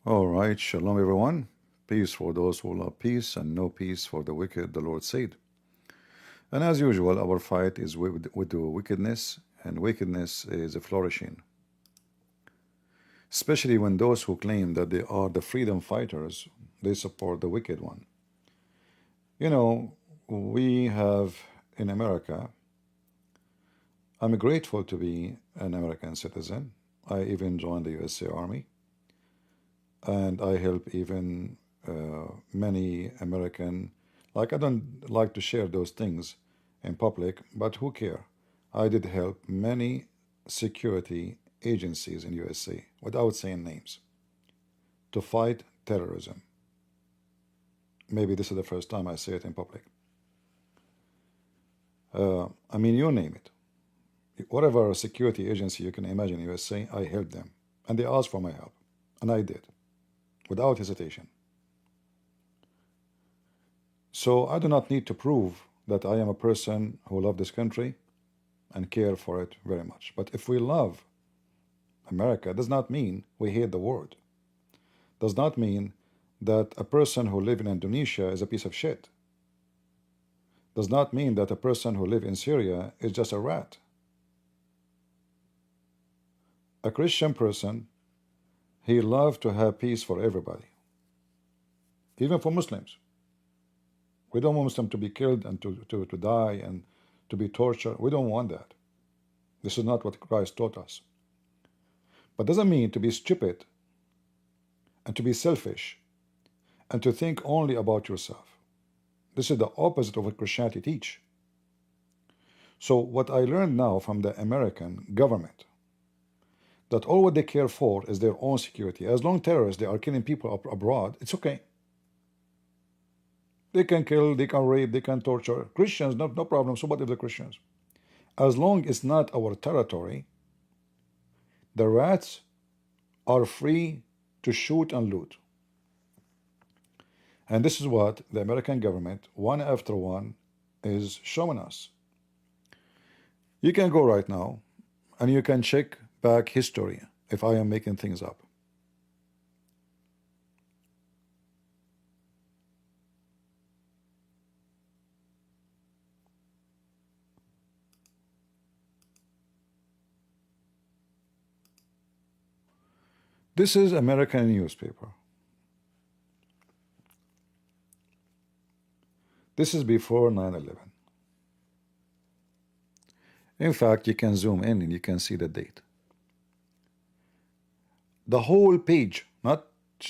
All right, shalom everyone. Peace for those who love peace and no peace for the wicked, the Lord said. And as usual, our fight is with the wickedness, and wickedness is flourishing, especially when those who claim that they are the freedom fighters, they support the wicked one. You know, we have in America, I'm grateful to be an American citizen. I even joined the USA Army, and I help even many American, like I don't like to share those things in public, but who care? I did help many security agencies in USA, without saying names, to fight terrorism. Maybe this is the first time I say it in public. I mean, you name it. Whatever security agency you can imagine in USA, I helped them. And they asked for my help. And I did, without hesitation. So I do not need to prove that I am a person who loves this country and care for it very much. But if we love America, does not mean we hate the world. Does not mean that a person who lives in Indonesia is a piece of shit. Does not mean that a person who lives in Syria is just a rat. A Christian person, he loves to have peace for everybody, even for Muslims. We don't want Muslims to be killed and to die and to be tortured. We don't want that. This is not what Christ taught us. But doesn't mean to be stupid and to be selfish and to think only about yourself. This is the opposite of what Christianity teach. So what I learned now from the American government, that all what they care for is their own security. As long as terrorists, they are killing people abroad, it's okay. They can kill, they can rape, they can torture. Christians, no problem. So what if the Christians? As long as it's not our territory, the rats are free to shoot and loot. And this is what the American government, one after one, is showing us. You can go right now and you can check back history if I am making things up. This is American newspaper. This is before 9/11. In fact, you can zoom in and you can see the date. The whole page, not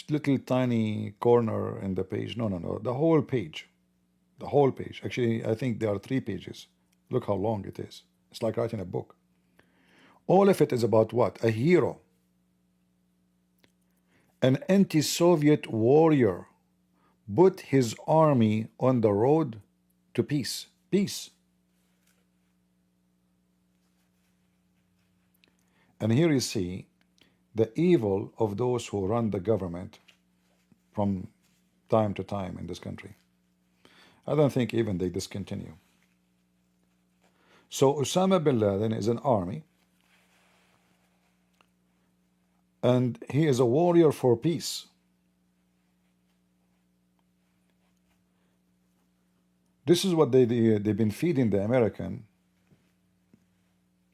little tiny corner in the page. No, no, no. The whole page. The whole page. Actually, I think there are 3 pages. Look how long it is. It's like writing a book. All of it is about what? A hero. An anti-Soviet warrior put his army on the road to peace. Peace. And here you see the evil of those who run the government from time to time in this country. I don't think even they discontinue. So Osama bin Laden is an army, and he is a warrior for peace. This is what they've been feeding the American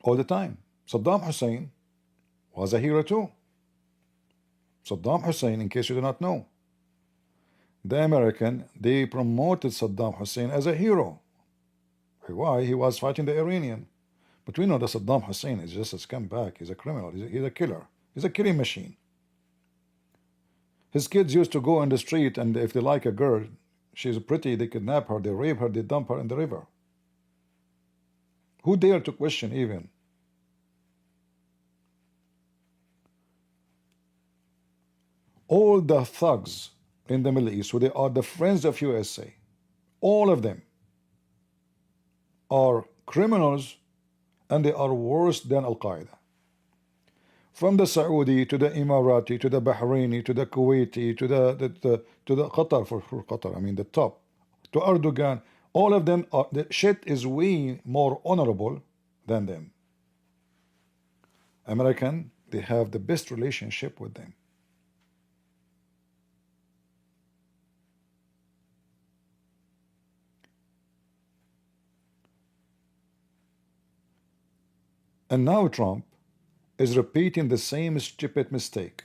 all the time. Saddam Hussein was a hero too. Saddam Hussein, in case you do not know, the American, they promoted Saddam Hussein as a hero. Why? He was fighting the Iranian. But we know that Saddam Hussein is just a scumbag. He's a criminal. He's a killer. He's a killing machine. His kids used to go in the street, and if they like a girl, she's pretty, they kidnap her, they rape her, they dump her in the river. Who dare to question even? All the thugs in the Middle East, who they are the friends of USA, all of them are criminals, and they are worse than Al-Qaeda. From the Saudi to the Emirati to the Bahraini to the Kuwaiti to the Qatar, for Qatar, I mean the top, to Erdogan, all of them are, the shit is way more honorable than them. American, they have the best relationship with them. And now Trump is repeating the same stupid mistake.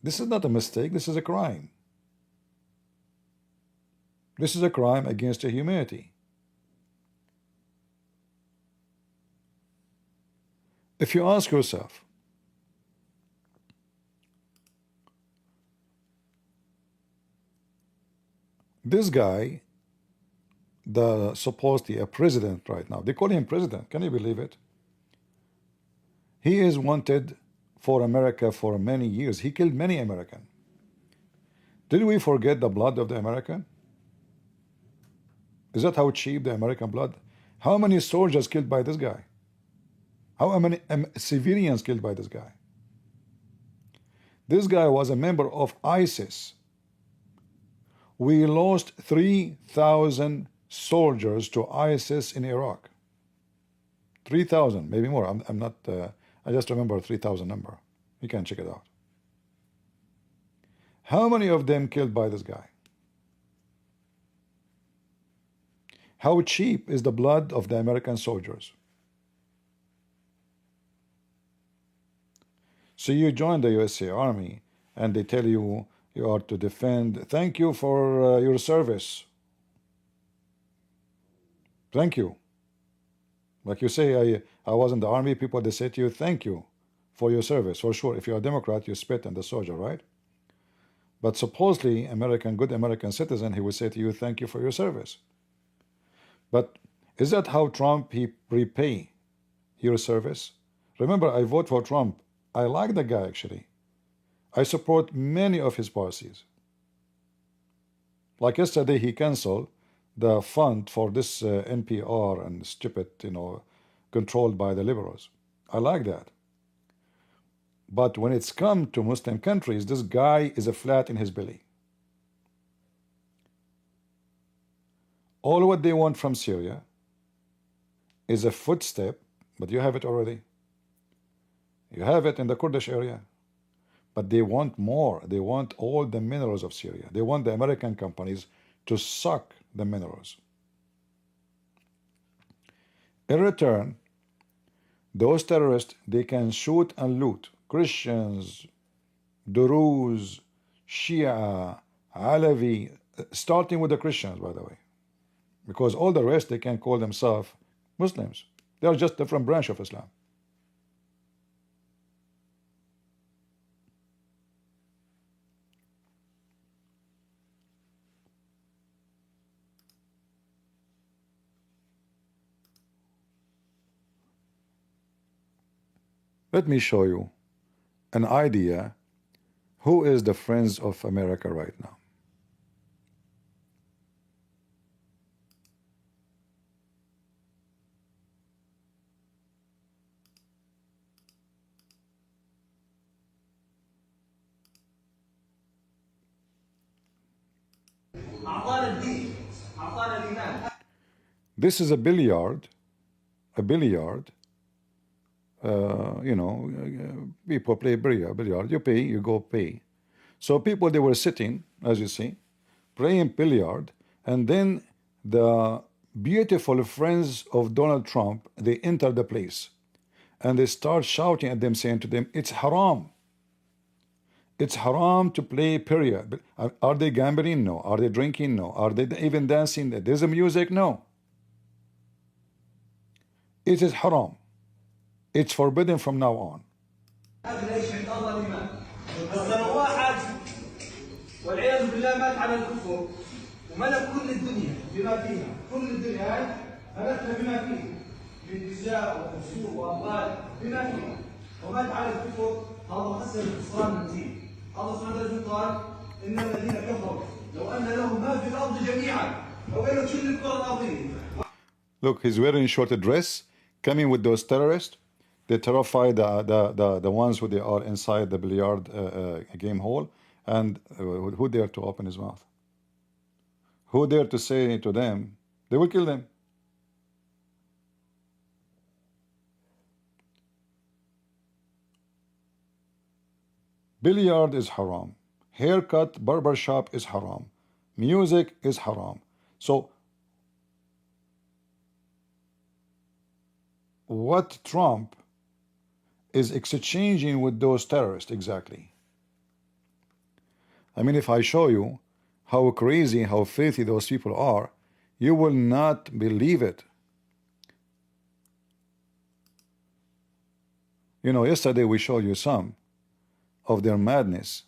This is not a mistake, this is a crime. This is a crime against humanity. If you ask yourself, this guy, the supposedly a president right now, they call him president, can you believe it? He is wanted for America for many years. He killed many Americans. Did we forget the blood of the American? Is that how cheap the American blood? How many soldiers killed by this guy? How many civilians killed by this guy? This guy was a member of ISIS. We lost 3,000 soldiers to ISIS in Iraq. 3,000, maybe more. I'm not, I just remember 3,000 number. You can check it out. How many of them killed by this guy? How cheap is the blood of the American soldiers? So you join the USA Army and they tell you you are to defend. Thank you for your service. Thank you. Like you say, I was in the army, people, they say to you, thank you for your service. For sure, if you're a Democrat, you spit on the soldier, right? But supposedly, good American citizen, he would say to you, thank you for your service. But is that how Trump, he repay your service? Remember, I vote for Trump. I like the guy, actually. I support many of his policies. Like yesterday, he canceled the fund for this NPR and stupid, controlled by the liberals. I like that. But when it's come to Muslim countries, this guy is a flat in his belly. All what they want from Syria is a footstep, but you have it already. You have it in the Kurdish area. But they want more. They want all the minerals of Syria. They want the American companies to suck the minerals. In return, those terrorists, they can shoot and loot Christians, Druze, Shia, Alawi, starting with the Christians, by the way. Because all the rest, they can call themselves Muslims. They are just a different branch of Islam. Let me show you an idea who is the friends of America right now. This is a billiard, people play billiard, you pay, you go pay. So people, they were sitting, as you see, playing billiard, and then the beautiful friends of Donald Trump, they enter the place, and they start shouting at them, saying to them, it's haram. It's haram to play, period. Are they gambling? No. Are they drinking? No. Are they even dancing? There's a music? No. It is haram. It's forbidden from now on. والعياذ بالله مات على الكفر وملك كل الدنيا بما فيها كل الدنيا هاي ملكها بما فيها من نساء وقصور وأموال بما فيها ومات على الكفر هذا خسر الخسران المبين الله سبحانه وتعالى قال إن الذين كفروا لو أن لهم ما في الأرض جميعا وبين كل الكرة الأرضية. Look, he's wearing a short dress, coming with those terrorists. They terrify the ones who they are inside the billiard game hall. And who dare to open his mouth? Who dare to say to them, they will kill them. Billiard is haram. Haircut, barbershop is haram. Music is haram. So what Trump is exchanging with those terrorists exactly. I mean, if I show you how crazy, how filthy those people are, you will not believe it. You know, yesterday we showed you some of their madness,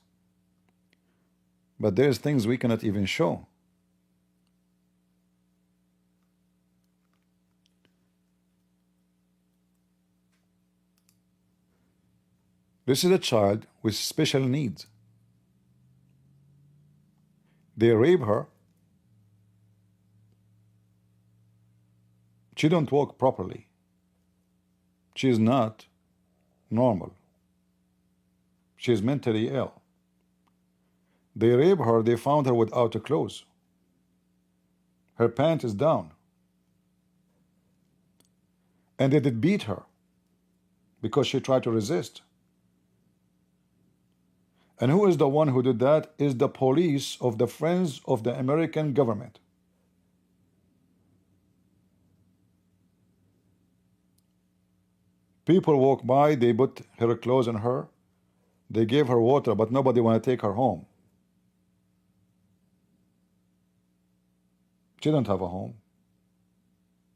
but there's things we cannot even show. This is a child with special needs. They rape her. She don't walk properly. She is not normal. She is mentally ill. They rape her. They found her without a clothes. Her pant is down. And they did beat her because she tried to resist. And who is the one who did that? Is the police of the friends of the American government. People walk by, they put her clothes on her, they gave her water, but nobody want to take her home. She don't have a home.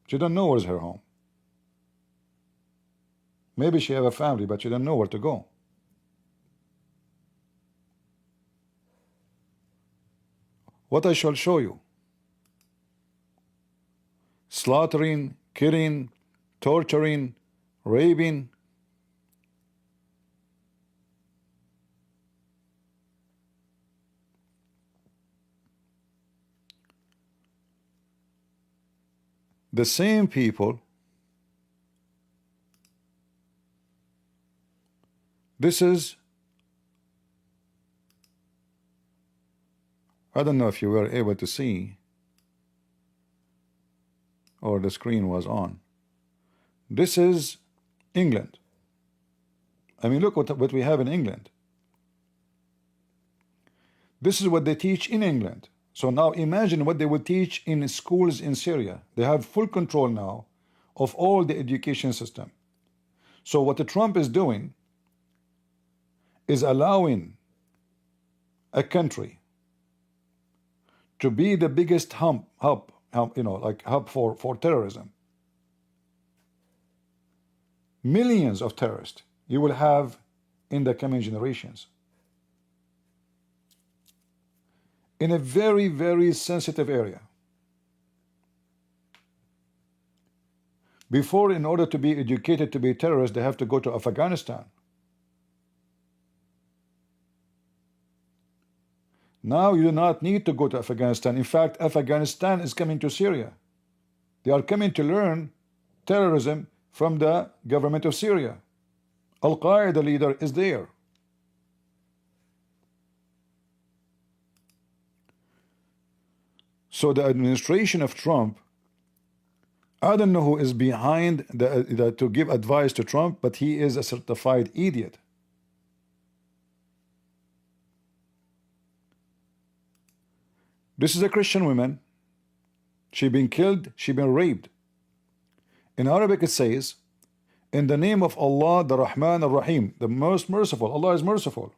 She don't know where's her home. Maybe she have a family, but she don't know where to go. What I shall show you: slaughtering, killing, torturing, raping. The same people. This is, I don't know if you were able to see or the screen was on. This is England. I mean, look what we have in England. This is what they teach in England. So now imagine what they would teach in schools in Syria. They have full control now of all the education system. So what the Trump is doing is allowing a country to be the biggest hub, you know, like hub for terrorism. Millions of terrorists you will have in the coming generations. In a very, very sensitive area. Before, in order to be educated to be terrorists, they have to go to Afghanistan. Now you do not need to go to Afghanistan. In fact, Afghanistan is coming to Syria. They are coming to learn terrorism from the government of Syria. Al-Qaeda leader is there. So the administration of Trump, I don't know who is behind to give advice to Trump, but he is a certified idiot. This is a Christian woman. She been killed, she been raped. In Arabic it says, in the name of Allah, the Rahman Ar-Rahim, the most merciful. Allah is merciful.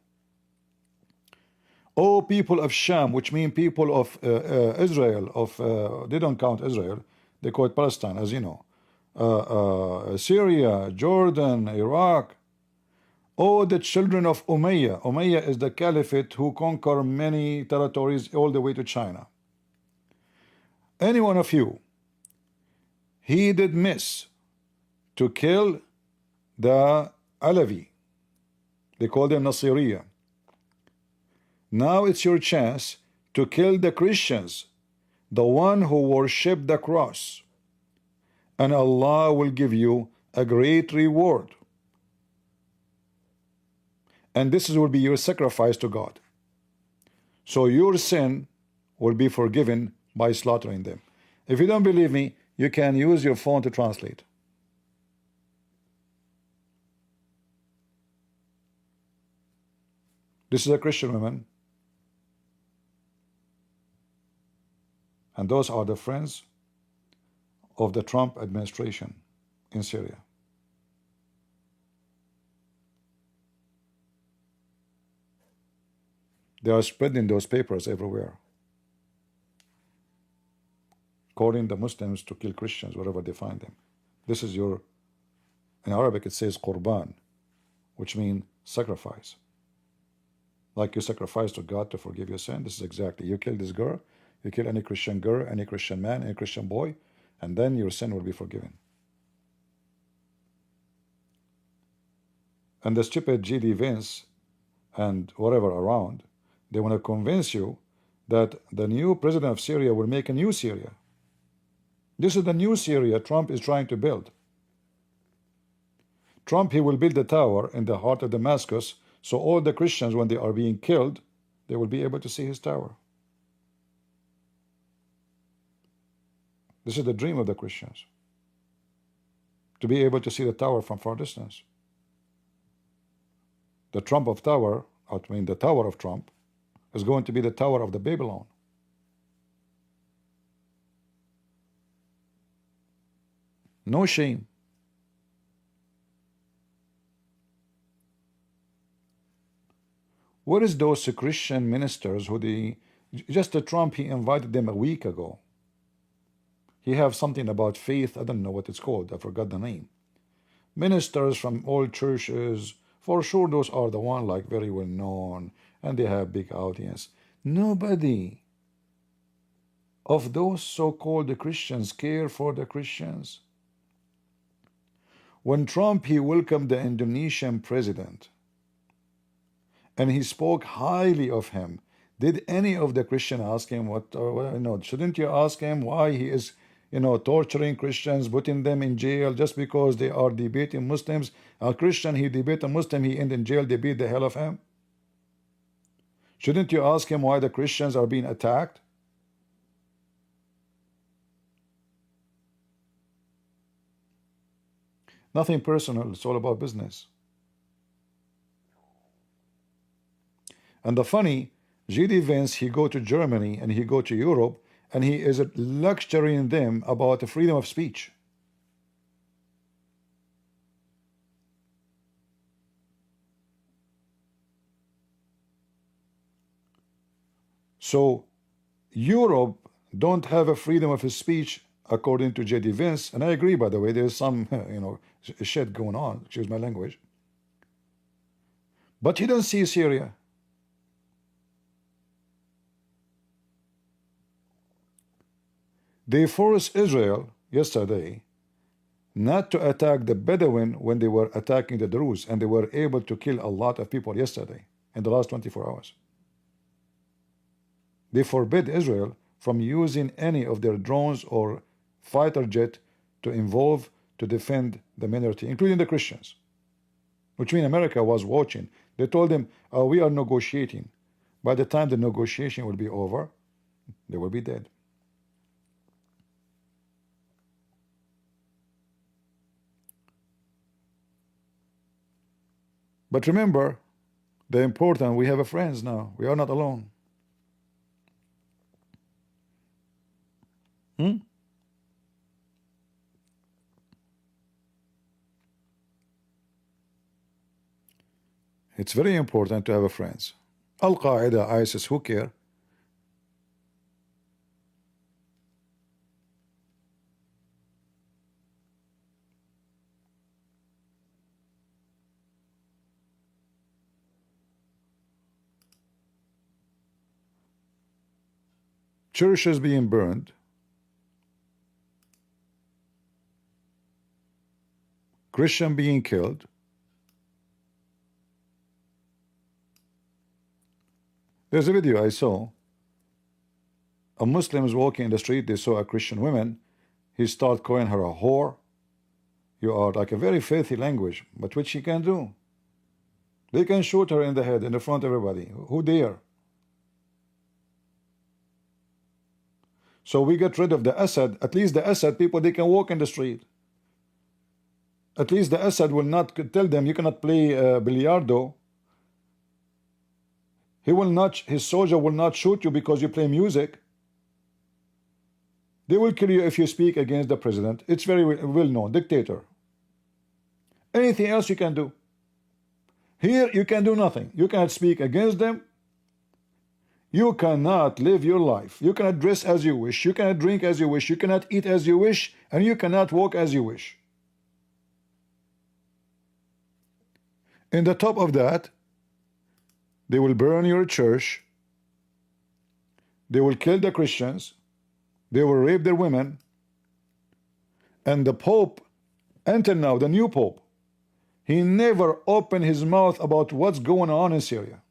O people of Sham, which mean people of Israel, they don't count Israel, they call it Palestine, as you know. Syria, Jordan, Iraq. O the children of Umayyah. Umayyah is the caliphate who conquer many territories all the way to China. Any one of you, he did miss to kill the Alawi. They call them Nasiriyah. Now it's your chance to kill the Christians, the one who worship the cross, and Allah will give you a great reward. And this will be your sacrifice to God. So your sin will be forgiven by slaughtering them. If you don't believe me, you can use your phone to translate. This is a Christian woman. And those are the friends of the Trump administration in Syria. They are spreading those papers everywhere, calling the Muslims to kill Christians wherever they find them. This is your, in Arabic it says qurban, which means sacrifice. Like you sacrifice to God to forgive your sin. This is exactly, you kill this girl, you kill any Christian girl, any Christian man, any Christian boy, and then your sin will be forgiven. And the stupid G.D. Vance and whatever around, they want to convince you that the new president of Syria will make a new Syria. This is the new Syria Trump is trying to build. Trump, he will build a tower in the heart of Damascus, so all the Christians, when they are being killed, they will be able to see his tower. This is the dream of the Christians, to be able to see the tower from far distance. The Trump of Tower, I mean the Tower of Trump, is going to be the Tower of the Babylon. No shame. What is those Christian ministers who just the Trump, he invited them a week ago. He have something about faith, I don't know what it's called, I forgot the name. Ministers from all churches, for sure those are the one like very well known, and they have big audience. Nobody of those so-called Christians care for the Christians. When Trump, he welcomed the Indonesian president, and he spoke highly of him, did any of the Christians ask him what, shouldn't you ask him why he is, torturing Christians, putting them in jail just because they are debating Muslims? A Christian, he debate a Muslim, he end in jail, they beat the hell of him. Shouldn't you ask him why the Christians are being attacked? Nothing personal, it's all about business. And the funny, G.D. Vance, he go to Germany and he go to Europe, and he is lecturing them about the freedom of speech. So Europe don't have a freedom of speech according to J.D. Vance, and I agree, by the way, there's some shit going on, excuse my language. But he don't see Syria. They forced Israel yesterday not to attack the Bedouin when they were attacking the Druze, and they were able to kill a lot of people yesterday in the last 24 hours. They forbid Israel from using any of their drones or fighter jet to defend the minority, including the Christians, which means America was watching. They told them, we are negotiating. By the time the negotiation will be over, they will be dead. But remember, the important, we have a friends now. We are not alone. It's very important to have a friends. Al-Qaeda, ISIS, who care? Churches being burned, Christian being killed. There's a video I saw. A Muslim is walking in the street, they saw a Christian woman. He started calling her a whore. You are like a very filthy language, but which he can do. They can shoot her in the head in front of everybody. Who dare? So we get rid of the Assad. At least the Assad people, they can walk in the street. At least the Assad will not tell them you cannot play billiardo. He will not, his soldier will not shoot you because you play music. They will kill you if you speak against the president. It's very well known, dictator. Anything else you can do. Here you can do nothing. You cannot speak against them. You cannot live your life. You cannot dress as you wish. You cannot drink as you wish. You cannot eat as you wish. And you cannot walk as you wish. In the top of that, they will burn your church. They will kill the Christians. They will rape their women. And the Pope, until now, the new Pope, he never opened his mouth about what's going on in Syria.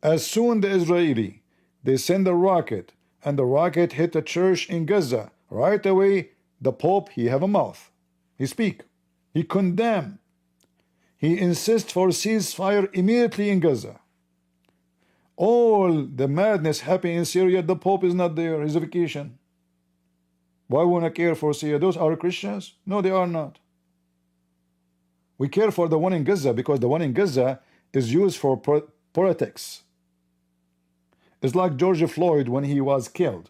As soon the Israeli, they send a rocket, and the rocket hit a church in Gaza, right away, the Pope, he have a mouth. He speak. He condemn. He insists for ceasefire immediately in Gaza. All the madness happening in Syria, the Pope is not there. He's on vacation. Why won't I care for Syria? Those are Christians? No, they are not. We care for the one in Gaza because the one in Gaza is used for politics. It's like George Floyd when he was killed.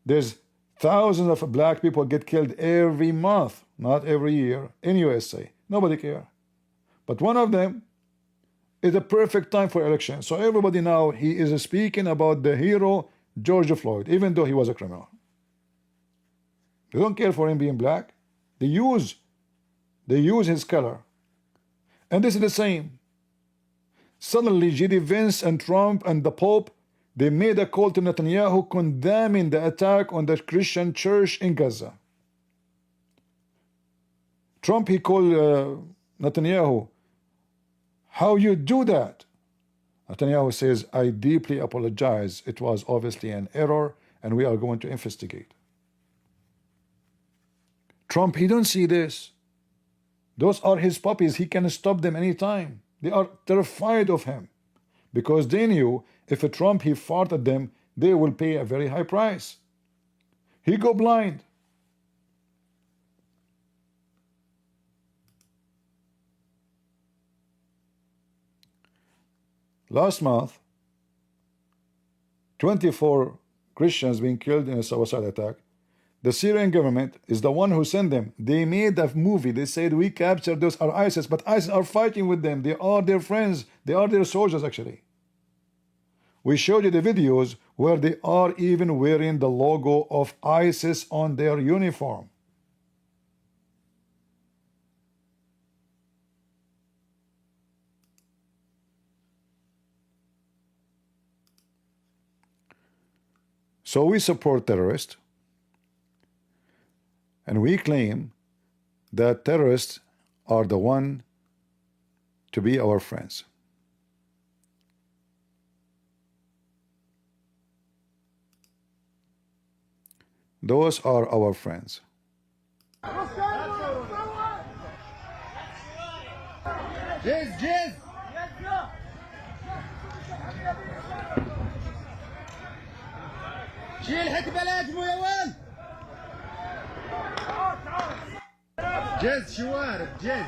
There's thousands of black people get killed every month, not every year, in USA. Nobody care. But one of them is a perfect time for election. So everybody now, he is speaking about the hero George Floyd, even though he was a criminal. They don't care for him being black. They use his color. And this is the same. Suddenly, J.D. Vance and Trump and the Pope, they made a call to Netanyahu condemning the attack on the Christian church in Gaza. Trump, he called Netanyahu, how you do that? Netanyahu says, I deeply apologize. It was obviously an error, and we are going to investigate. Trump, he don't see this. Those are his puppies. He can stop them anytime. They are terrified of him because they knew if a Trump he fought at them, they will pay a very high price. He go blind. Last month, 24 Christians being killed in a suicide attack. The Syrian government is the one who sent them. They made a movie. They said, we captured those are ISIS, but ISIS are fighting with them. They are their friends. They are their soldiers, actually. We showed you the videos where they are even wearing the logo of ISIS on their uniform. So we support terrorists. And we claim that terrorists are the one to be our friends. Those are our friends. Jizz! شيل حك بلد مو يا ولد جز شوارب جز.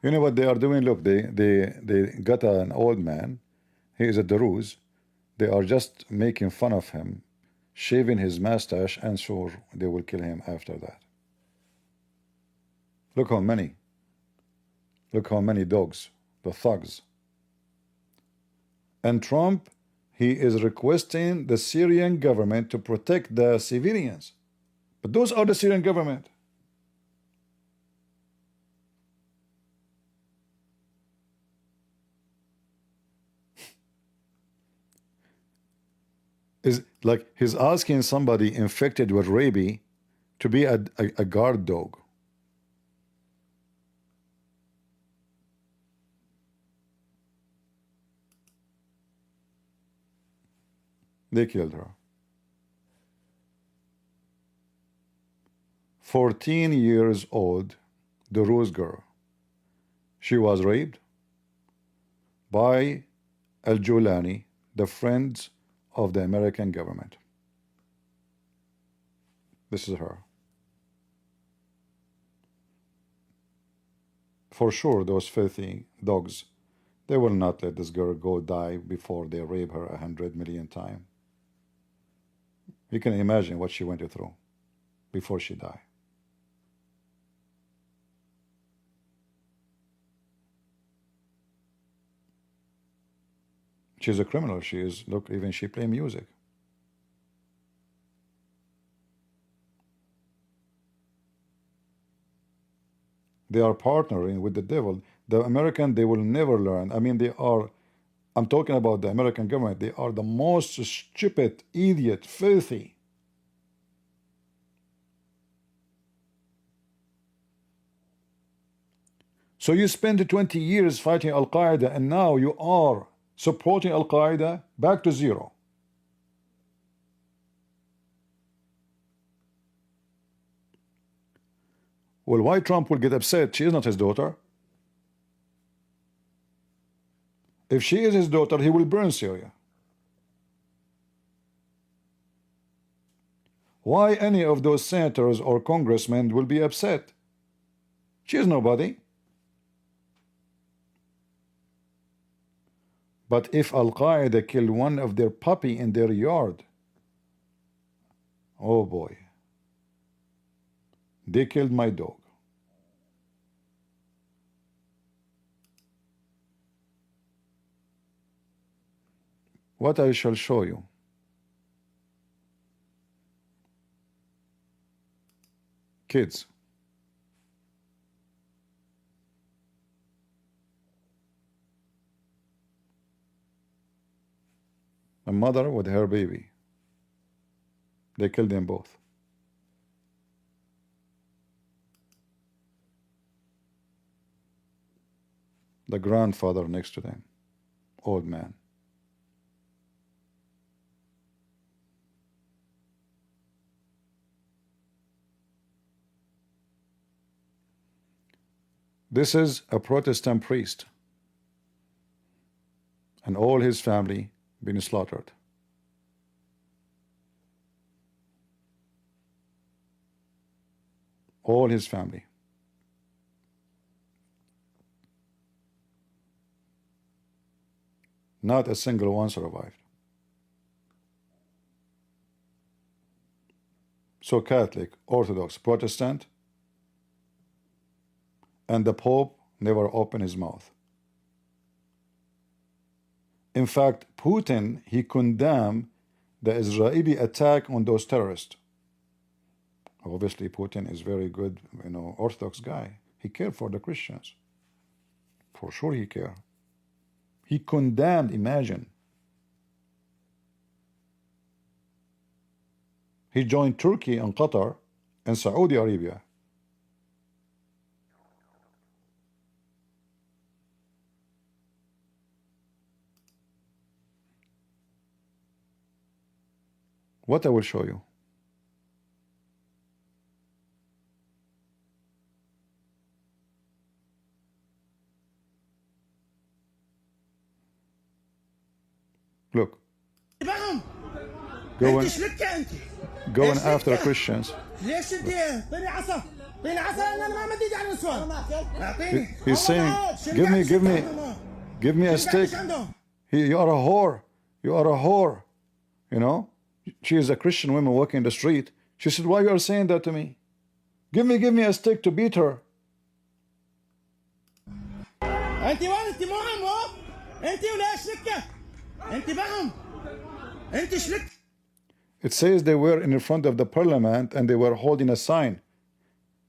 You know what they are doing? Look, they got an old man. He is a Druze. They are just making fun of him, shaving his mustache, and sure they will kill him after that. Look how many. Look how many dogs, the thugs. And Trump, he is requesting the Syrian government to protect the civilians. But those are the Syrian government. Is like he's asking somebody infected with rabies to be a guard dog. They killed her. 14 years old, the Rose girl. She was raped by Al-Julani, the friends of the American government. This is her. For sure, those filthy dogs, they will not let this girl go die before they rape her 100 million times. You can imagine what she went through before she died. She's a criminal. She is, look, even she play music. They are partnering with the devil. The American, they will never learn. I mean, they are, I'm talking about the American government. They are the most stupid, idiot, filthy. So you spend 20 years fighting Al-Qaeda, and now you are supporting Al-Qaeda back to zero. Well, why Trump will get upset? She is not his daughter. If she is his daughter, he will burn Syria. Why any of those senators or congressmen will be upset? She is nobody. But if Al-Qaeda killed one of their puppy in their yard, oh boy, they killed my dog. What I shall show you. Kids. A mother with her baby. They killed them both. The grandfather next to them. Old man. This is a Protestant priest, and all his family been slaughtered. All his family. Not a single one survived. So Catholic, Orthodox, Protestant, and the Pope never opened his mouth. In fact, Putin, he condemned the Israeli attack on those terrorists. Obviously, Putin is very good, Orthodox guy. He cared for the Christians. For sure he cared. He condemned, imagine. He joined Turkey and Qatar and Saudi Arabia. What I will show you. Look. Going after Christians. He's saying, give me a stick. You are a whore. You are a whore. She is a Christian woman walking in the street. She said, why you are saying that to me? Give me a stick to beat her. It says they were in front of the parliament and they were holding a sign.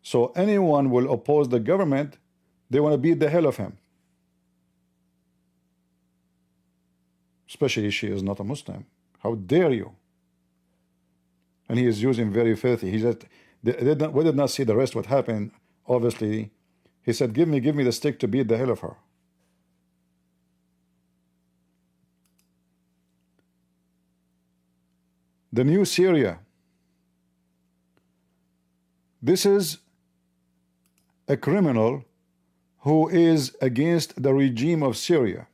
So anyone will oppose the government, they want to beat the hell of him. Especially she is not a Muslim. How dare you? And he is using very filthy. He said, we did not see the rest what happened. Obviously, he said, give me the stick to beat the hell of her. The new Syria. This is a criminal who is against the regime of Syria.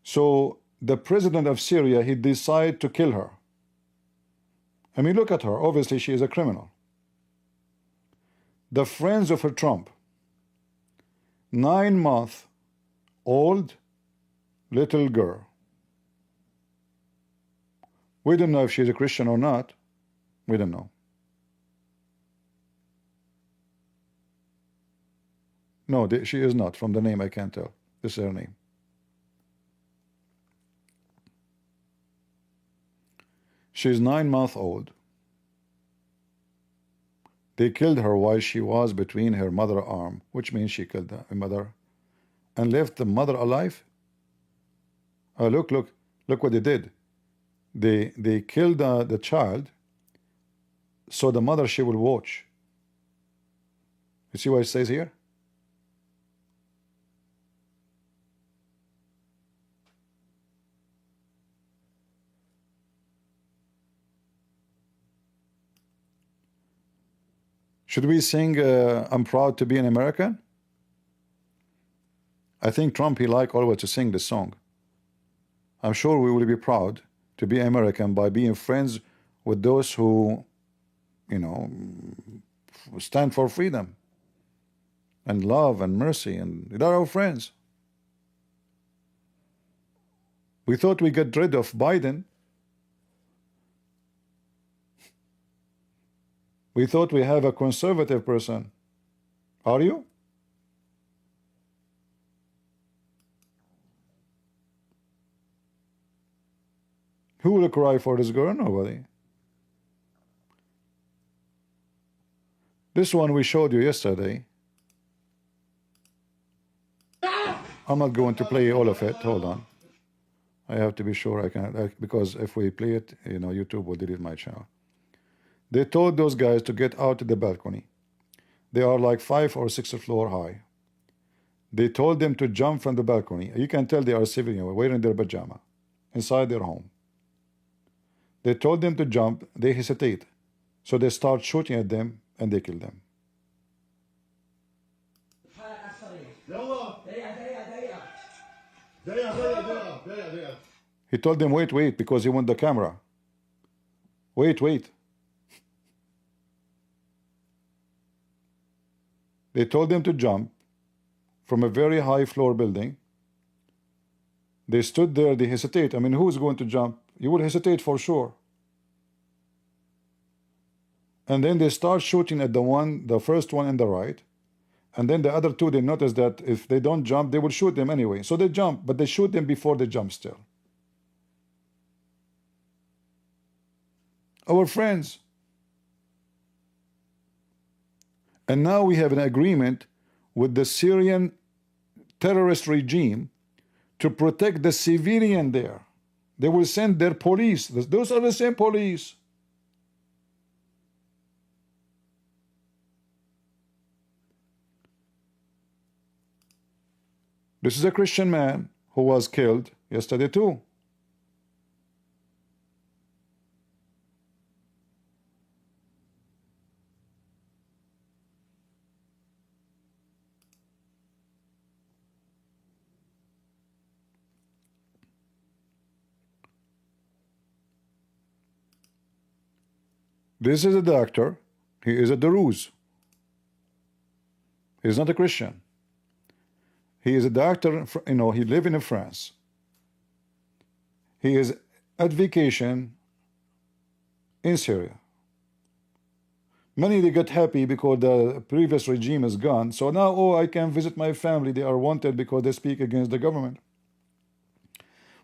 So the president of Syria, he decided to kill her. I mean, look at her. Obviously, she is a criminal. The friends of her Trump, 9-month-old little girl. We don't know if she's a Christian or not. We don't know. No, she is not. From the name, I can't tell. This is her name. She's 9 months old. They killed her while she was between her mother's arm, which means she killed the mother and left the mother alive. Look, look, look what they did. They killed the child so the mother she will watch. You see what it says here? Should we sing I'm proud to be an American? I think Trump, he like always to sing this song. I'm sure we will be proud to be American by being friends with those who, you know, stand for freedom and love and mercy, and they're our friends. We thought we get rid of Biden. We thought we have a conservative person. Are you? Who will cry for this girl? Nobody. This one we showed you yesterday. I'm not going to play all of it. Hold on. I have to be sure I can, because if we play it, you know, YouTube will delete my channel. They told those guys to get out to the balcony. They are like 5 or 6 floors high. They told them to jump from the balcony. You can tell they are civilian, wearing their pajama, inside their home. They told them to jump. They hesitate. So they start shooting at them and they kill them. He told them, wait, wait, because he want the camera. Wait, wait. They told them to jump from a very high floor building. They stood there, they hesitate. I mean, who's going to jump? You will hesitate for sure. And then they start shooting at the first one in the right. And then the other two, they notice that if they don't jump, they will shoot them anyway. So they jump, but they shoot them before they jump still. Our friends. And now we have an agreement with the Syrian terrorist regime to protect the civilian there. They will send their police. Those are the same police. This is a Christian man who was killed yesterday too. This is a doctor. He is a Druze. He's not a Christian. He is a doctor, you know, he lives in France. He is at vacation in Syria. Many, they get happy because the previous regime is gone. So now, oh, I can visit my family. They are wanted because they speak against the government.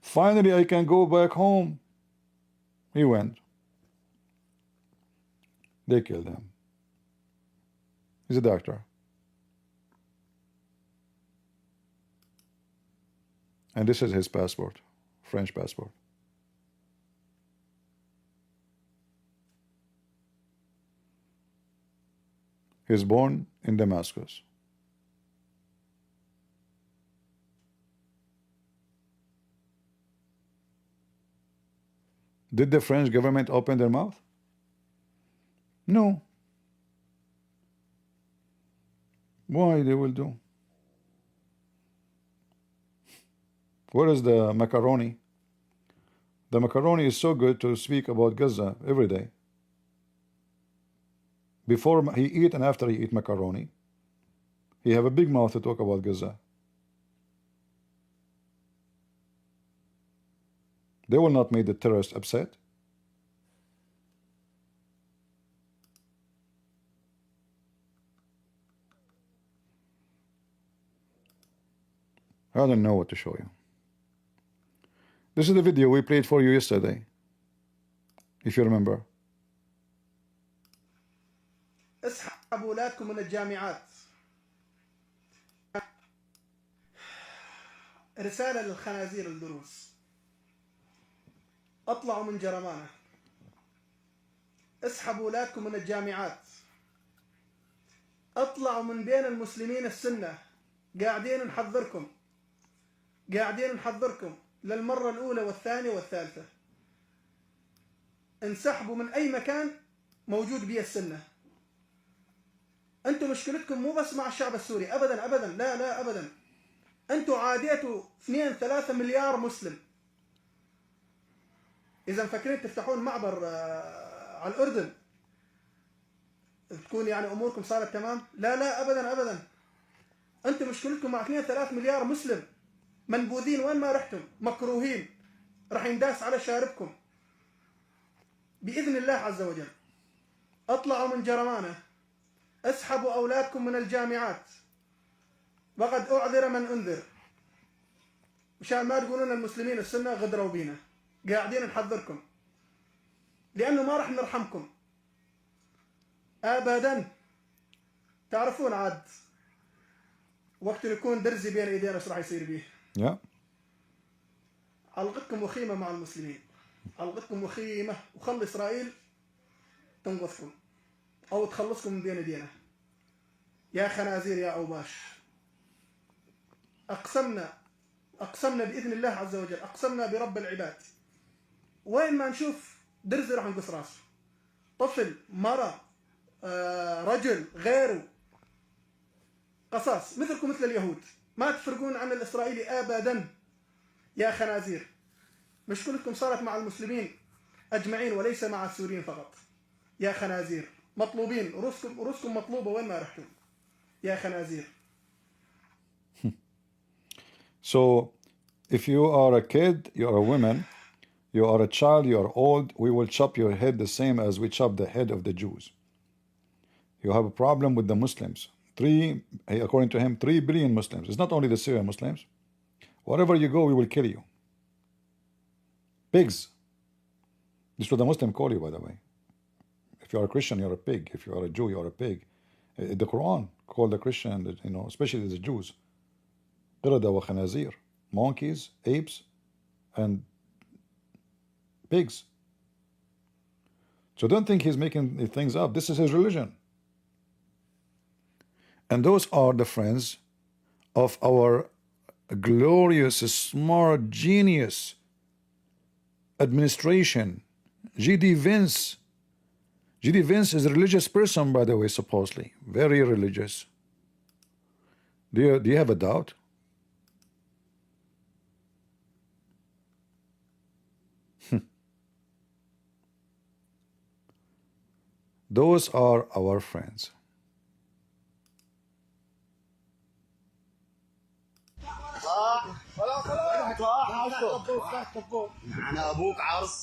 Finally, I can go back home. He went. They killed him. He's a doctor. And this is his passport, French passport. He's born in Damascus. Did the French government open their mouth? No. Why they will do? Where is the macaroni? The macaroni is so good to speak about Gaza every day. Before he eat and after he eat macaroni, he have a big mouth to talk about Gaza. They will not make the terrorists upset. I don't know what to show you. This is the video we played for you yesterday. if you remember. اسحبوا أولادكم من الجامعات. رسالة للخنازير الدروس. اطلعوا من جرمانة. اسحبوا أولادكم من الجامعات. اطلعوا من بين المسلمين السنة. قاعدين نحذركم للمرة الأولى والثانية والثالثة. انسحبوا من أي مكان موجود به السنة. أنتم مشكلتكم مو بس مع الشعب السوري، أبدا أبدا، لا أبدا. أنتم عاديتوا 2-3 مليار مسلم. إذا مفكرين تفتحون معبر على الأردن تكون يعني أموركم صارت تمام، لا أبدا أبدا. أنتم مشكلتكم مع 2-3 مليار مسلم منبوذين وين ما رحتم، مكروهين، راح ينداس على شاربكم بإذن الله عز وجل. اطلعوا من جرمانة. اسحبوا أولادكم من الجامعات. وقد أعذر من أنذر. مشان ما تقولون المسلمين السنة غدروا بينا. قاعدين نحذركم لأنه ما راح نرحمكم أبدا. تعرفون عاد وقت يكون درزي بين ايدينا ايش راح يصير بيه. علقتكم وخيمة مع المسلمين، علقتكم وخيمة، وخلي إسرائيل تنقذكم أو تخلصكم من بين ايدينا. يا خنازير يا أوباش، أقسمنا بإذن الله عز وجل، أقسمنا برب العباد، وين ما نشوف درزي راح نقص راسه. طفل، مرة، رجل، غيره، قصاص مثلكم مثل اليهود، ما تفرقون عن الإسرائيلي أبدا. يا خنازير، مشكلتكم صارت مع المسلمين أجمعين وليس مع السوريين فقط. يا خنازير مطلوبين، رؤوسكم مطلوبة وين ما رحتم. يا خنازير. So, if you are a kid, you are a woman, you are a child, you are old, we will chop your head the same as we chop the head of the Jews. You have a problem with the Muslims. According to him, 3 billion Muslims. It's not only the Syrian Muslims. Wherever you go, we will kill you. Pigs. This is what the Muslim call you, by the way. If you are a Christian, you're a pig. If you are a Jew, you're a pig. The Quran called the Christian, especially the Jews, قردة وخنازير, monkeys, apes, and pigs. So don't think he's making things up. This is his religion. And those are the friends of our glorious, smart, genius administration. G.D. Vance. G.D. Vance is a religious person, by the way, supposedly. Very religious. Do you have a doubt? Those are our friends. انا ابوك عرس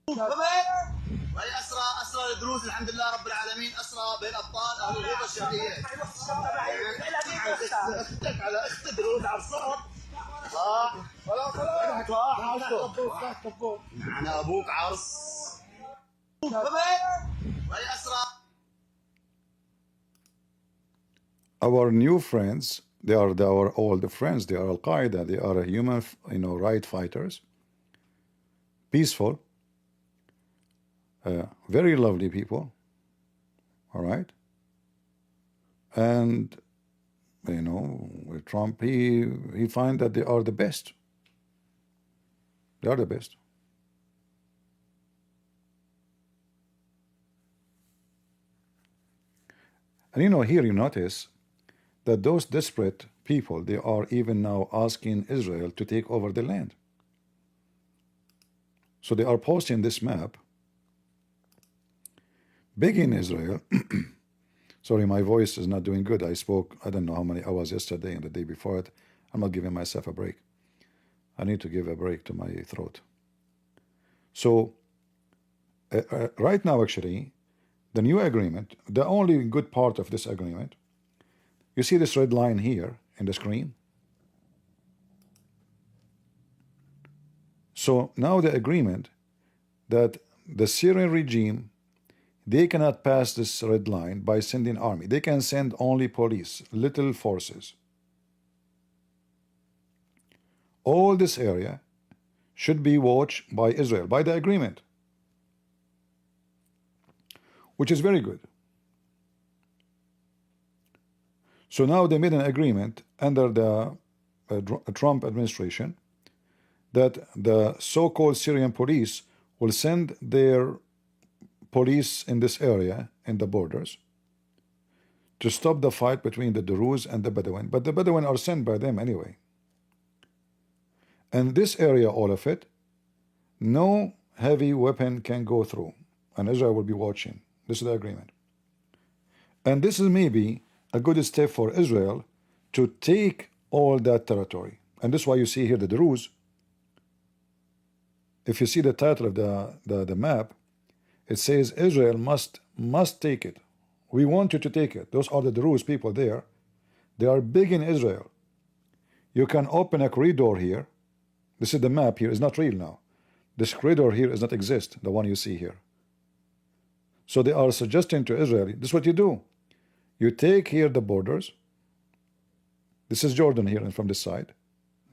وهي اسرى الدروز الحمد لله رب العالمين، اسرى بين ابطال اهل الغيطه الشرقيه. اختك على اختك دروز عرسات. انا ابوك عرس وهي اسرى. Our new friends, they are our old friends. They are Al-Qaeda. They are human, right fighters. Peaceful. Very lovely people. All right. And, with Trump, he find that they are the best. They are the best. And here you notice that those desperate people, they are even now asking Israel to take over the land. So they are posting this map, begging Israel. Sorry, my voice is not doing good. I spoke, I don't know how many hours yesterday and the day before it. I'm not giving myself a break. I need to give a break to my throat. So right now, actually, the new agreement, the only good part of this agreement, you see this red line here in the screen? So now the agreement that the Syrian regime, they cannot pass this red line by sending army. They can send only police, little forces. All this area should be watched by Israel, by the agreement, which is very good. So now they made an agreement under the Trump administration that the so-called Syrian police will send their police in this area, in the borders, to stop the fight between the Druze and the Bedouin. But the Bedouin are sent by them anyway. And this area, all of it, no heavy weapon can go through. And Israel will be watching. This is the agreement. And this is maybe a good step for Israel to take all that territory. And this is why you see here the Druze. If you see the title of the map, it says Israel must take it. We want you to take it. Those are the Druze people there. They are big in Israel. You can open a corridor here. This is the map here. It's not real now. This corridor here does not exist, the one you see here. So they are suggesting to Israel, this is what you do. You take here the borders. This is Jordan here and from this side.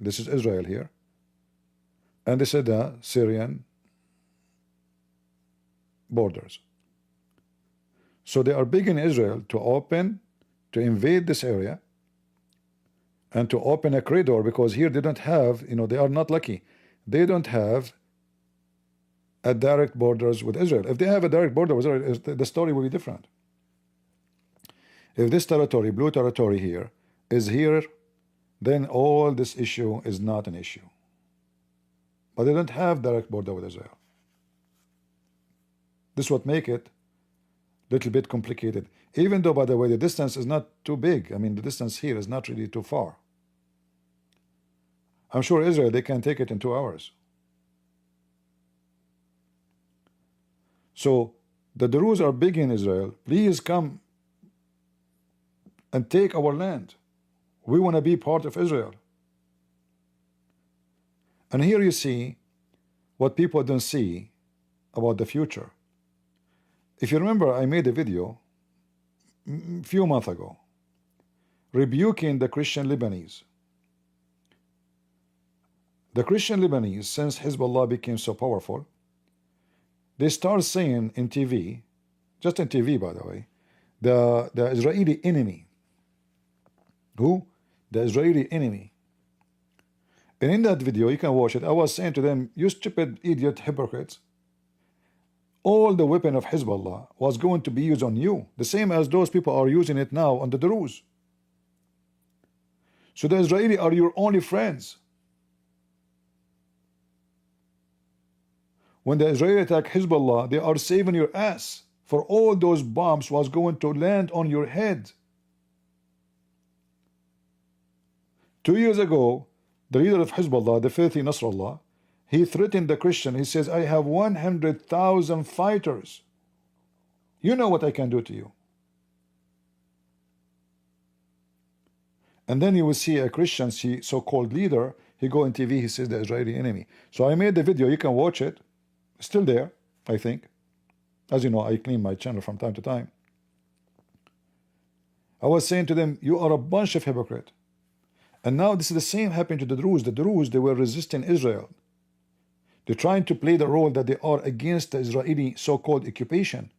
This is Israel here. And this is the Syrian borders. So they are big in Israel to open, to invade this area, and to open a corridor, because here they don't have, they are not lucky. They don't have a direct borders with Israel. If they have a direct border with Israel, the story will be different. If this territory, blue territory here, is here, then all this issue is not an issue. But they don't have direct border with Israel. This is what make it a little bit complicated. Even though, by the way, the distance is not too big. I mean, the distance here is not really too far. I'm sure Israel, they can take it in 2 hours. So the Druze are big in Israel. Please come and take our land. We want to be part of Israel. And here you see what people don't see about the future. If you remember, I made a video a few months ago rebuking the Christian Lebanese. The Christian Lebanese, since Hezbollah became so powerful, they start saying in TV, just in TV by the way, the Israeli enemy. Who? The Israeli enemy. And in that video, you can watch it, I was saying to them, you stupid idiot hypocrites, all the weapon of Hezbollah was going to be used on you, the same as those people are using it now on the Druze. So the Israeli are your only friends. When the Israeli attack Hezbollah, they are saving your ass, for all those bombs was going to land on your head. 2 years ago, the leader of Hezbollah, the filthy Nasrallah, he threatened the Christian. He says, I have 100,000 fighters. You know what I can do to you. And then you will see a Christian, so-called leader, he go on TV, he says the Israeli enemy. So I made the video, you can watch it. Still there, I think. As you know, I clean my channel from time to time. I was saying to them, you are a bunch of hypocrites. And now this is the same happened to the Druze. The Druze, they were resisting Israel. They're trying to play the role that they are against the Israeli so-called occupation.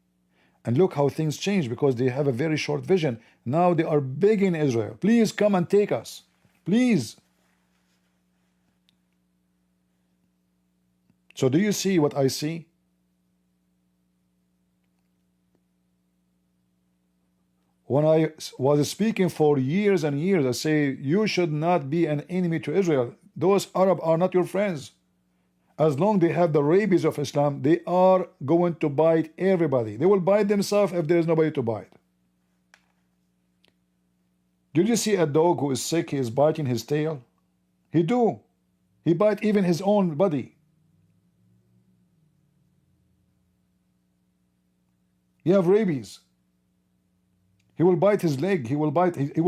And look how things change, because they have a very short vision. Now they are begging Israel, please come and take us. Please. So do you see what I see? When I was speaking for years and years, I say, you should not be an enemy to Israel. Those Arabs are not your friends. As long as they have the rabies of Islam, they are going to bite everybody. They will bite themselves if there is nobody to bite. Did you see a dog who is sick, he is biting his tail? He do. He bite even his own body. You have rabies. He will bite his leg. He will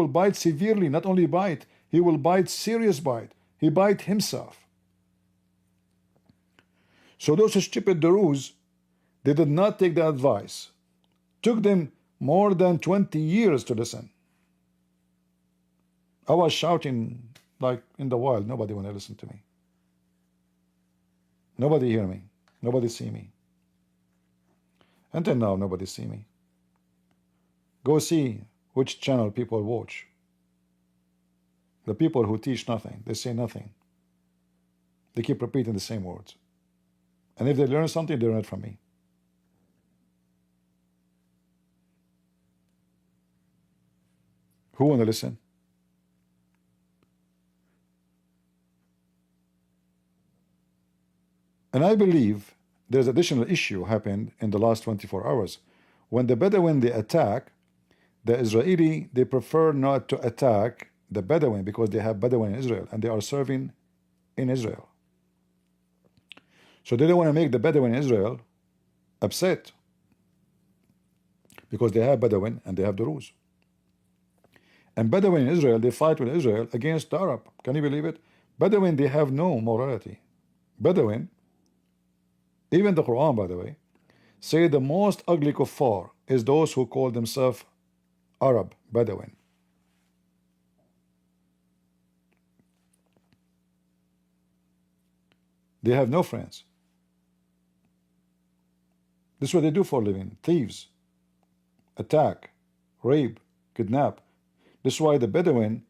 bite severely. Not only bite, he will bite serious bite. He bite himself. So those stupid Druze, They did not take the advice. Took them more than 20 years to listen. I was shouting like in the wild. Nobody want to listen to me. Nobody hear me. Nobody see me. Until now, nobody see me. Go see which channel people watch. The people who teach nothing, they say nothing. They keep repeating the same words. And if they learn something, they learn it from me. Who want to listen? And I believe there's additional issue happened in the last 24 hours. When the Bedouin, they attack, the Israeli, they prefer not to attack the Bedouin because they have Bedouin in Israel and they are serving in Israel. So they don't want to make the Bedouin in Israel upset because they have Bedouin and they have Druze. And Bedouin in Israel, they fight with Israel against the Arab. Can you believe it? Bedouin, they have no morality. Bedouin, even the Quran, by the way, say the most ugly kuffar is those who call themselves Arab, Bedouin. They have no friends. This is what they do for a living. Thieves, attack, rape, kidnap. This is why the Bedouin,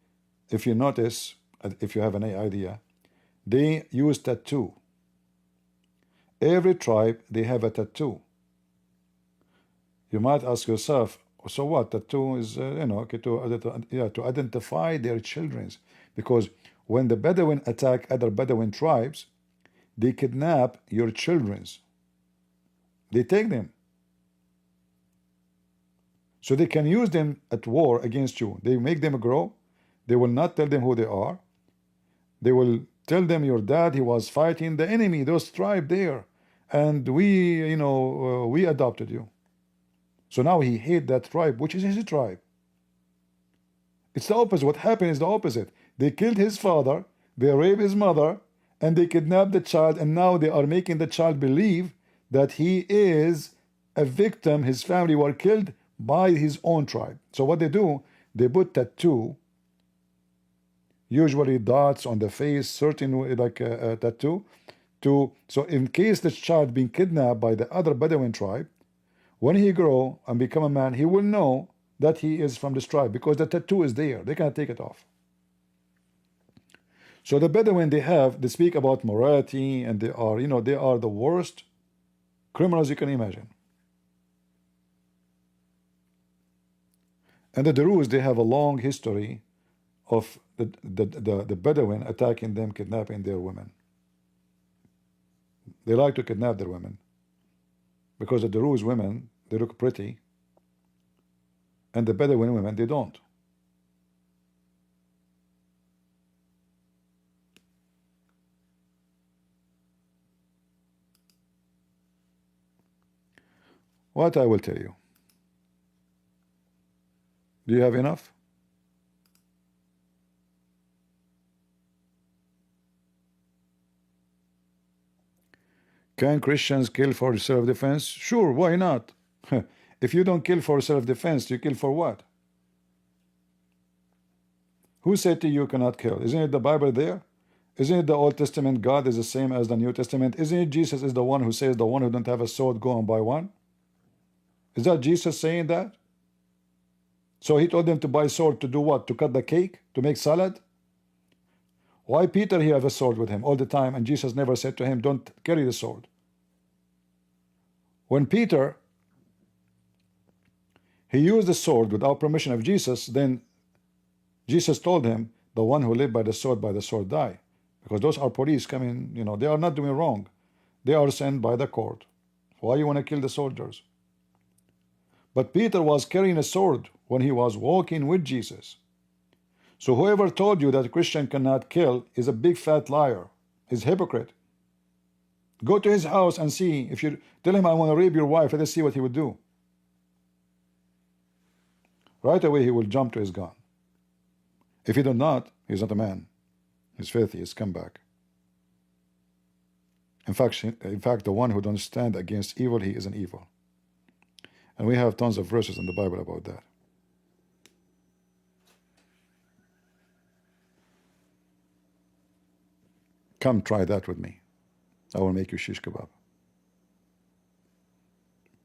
if you notice, if you have any idea, they use tattoo. Every tribe, they have a tattoo. You might ask yourself, so what? Tattoo is, to identify their children. Because when the Bedouin attack other Bedouin tribes, they kidnap your children. They take them. So they can use them at war against you. They make them grow. They will not tell them who they are. They will tell them your dad, he was fighting the enemy, those tribe there. And we, we adopted you. So now he hate that tribe, which is his tribe. It's the opposite. What happened is the opposite. They killed his father, they raped his mother, and they kidnapped the child, and now they are making the child believe that he is a victim. His family were killed by his own tribe. So what they do, they put tattoo, usually dots on the face, certain like a tattoo, so in case this child being kidnapped by the other Bedouin tribe, when he grow and become a man, he will know that he is from this tribe because the tattoo is there. They cannot take it off. So the Bedouin, they speak about morality, and they are, they are the worst criminals you can imagine. And the Druze, they have a long history of the Bedouin attacking them, kidnapping their women. They like to kidnap their women because the Druze women, they look pretty, and the Bedouin women, they don't. What I will tell you. Do you have enough? Can Christians kill for self-defense? Sure, why not? If you don't kill for self-defense, you kill for what? Who said to you cannot kill? Isn't it the Bible there? Isn't it the Old Testament God is the same as the New Testament? Isn't it Jesus is the one who says the one who don't have a sword go and buy one? Is that Jesus saying that? So he told them to buy sword to do what? To cut the cake? To make salad? Why Peter he have a sword with him all the time and Jesus never said to him don't carry the sword? When Peter he used the sword without permission of Jesus, then Jesus told him the one who lived by the sword die. Because those are police coming, they are not doing wrong. They are sent by the court. Why you want to kill the soldiers? But Peter was carrying a sword when he was walking with Jesus. So whoever told you that a Christian cannot kill is a big fat liar, is hypocrite. Go to his house and see. If you tell him I want to rape your wife, let us see what he would do. Right away he will jump to his gun. If he does not, he's not a man. He's filthy, he's scumbag. In fact, the one who don't stand against evil, he is an evil. And we have tons of verses in the Bible about that. Come try that with me. I will make you shish kebab.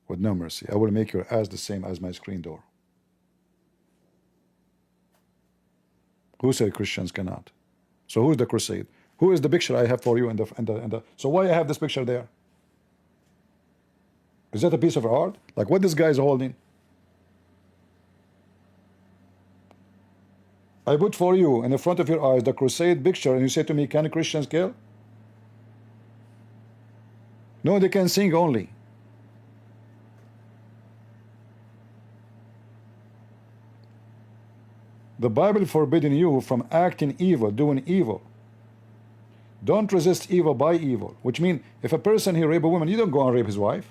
With no mercy. I will make your ass the same as my screen door. Who said Christians cannot? So who is the crusade? Who is the picture I have for you in the so why I have this picture there? Is that a piece of art? Like what this guy is holding? I put for you in the front of your eyes the crusade picture, and you say to me, can Christians kill? No, they can sing only. The Bible forbidding you from acting evil, doing evil. Don't resist evil by evil, which means if a person he rape a woman, you don't go and rape his wife.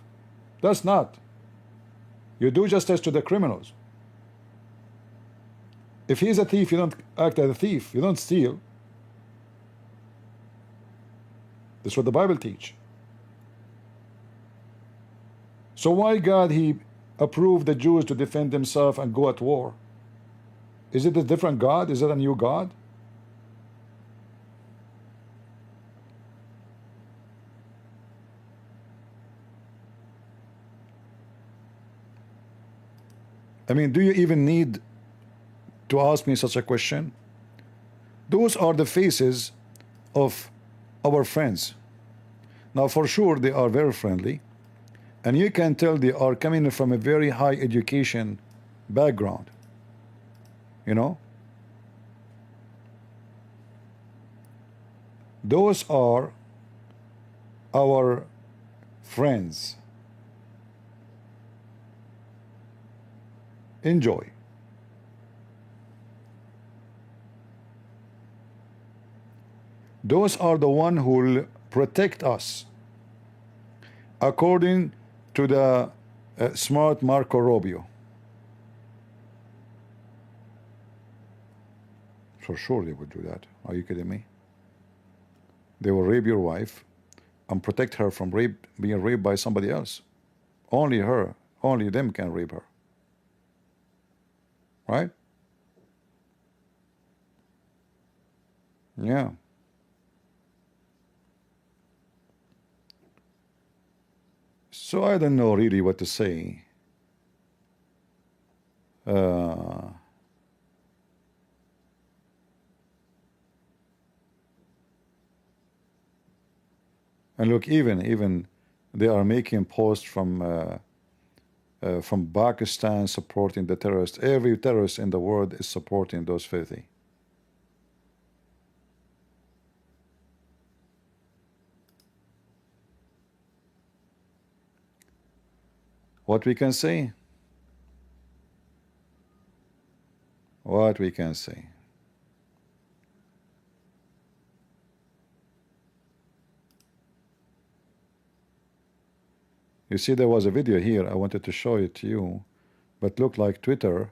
That's not. You do justice to the criminals. If he's a thief, you don't act as a thief. You don't steal. That's what the Bible teach. So why God he approved the Jews to defend themselves and go at war? Is it a different God? Is it a new God? I mean, do you even need to ask me such a question? Those are the faces of our friends. Now, for sure, they are very friendly, and you can tell they are coming from a very high education background. You know, those are our friends. Enjoy. Those are the one who will protect us according to the smart Marco Rubio. For sure they would do that. Are you kidding me? They will rape your wife and protect her from being raped by somebody else. Only her, only them can rape her. Right? Yeah. So I don't know really what to say. And look, even they are making posts from Pakistan supporting the terrorists. Every terrorist in the world is supporting those filthy. What we can say? What we can say? You see, there was a video here. I wanted to show it to you, but looked like Twitter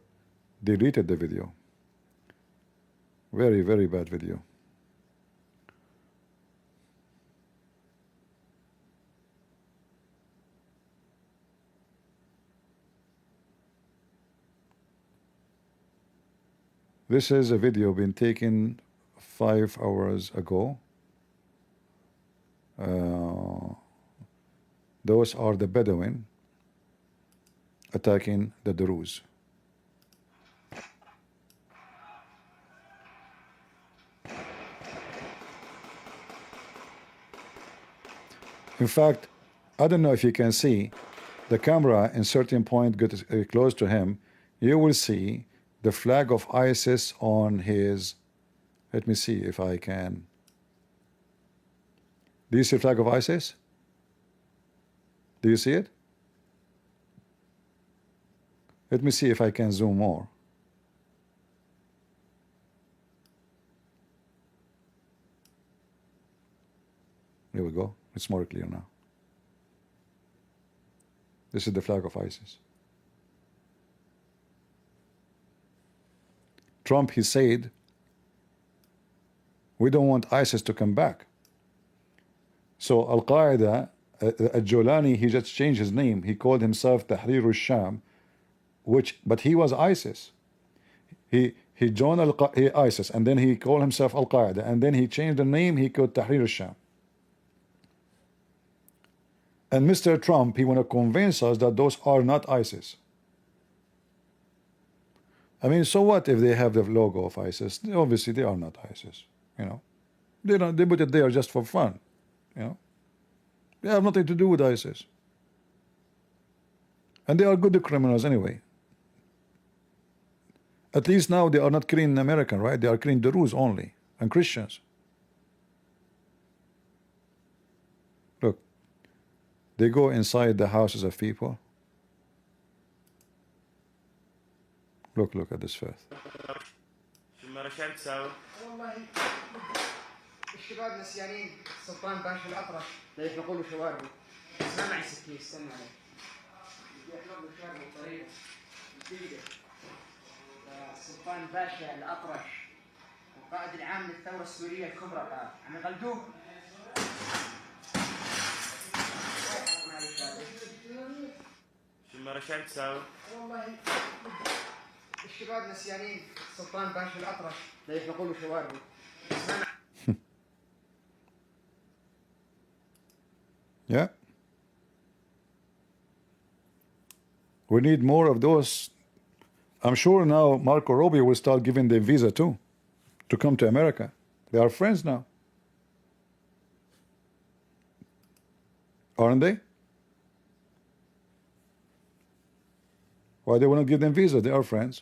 deleted the video. Very, very bad video. This is a video been taken 5 hours ago. Those are the Bedouin attacking the Druze. In fact, I don't know if you can see the camera in certain point get close to him, you will see the flag of ISIS on his, let me see if I can. Do you see the flag of ISIS? Do you see it? Let me see if I can zoom more. There we go. It's more clear now. This is the flag of ISIS. Trump, he said, we don't want ISIS to come back. So Al-Qaeda, Al-Jolani, he just changed his name. He called himself Tahrir al-Sham, but he was ISIS. He joined ISIS, and then he called himself Al-Qaeda, and then he changed the name. He called Tahrir al-Sham. And Mr. Trump, he want to convince us that those are not ISIS. I mean, so what if they have the logo of ISIS? Obviously, they are not ISIS. You know, they put it there just for fun. You know, they have nothing to do with ISIS, and they are good criminals anyway. At least now they are not killing American, right? They are killing Druze only and Christians. Look, they go inside the houses of people. Look at this first. شو ما رشاد تساوي؟ والله الشباب نسيانين سلطان باشا الأطرش لا يحلقوا له شواربه. اسمع معي سكين استنى علي. يحلق له شواربه بطريقة جديدة. سلطان باشا الأطرش القائد العام للثورة السورية الكبرى عم يغلدوه. شو ما رشاد تساوي؟ والله الشباب نسيانين سلطان باشا الأطرش لا يحلقوا له شواربه. Yeah. We need more of those. I'm sure now Marco Rubio will start giving them visa too to come to America. They are friends now. Aren't they? Why they want to give them visa? They are friends.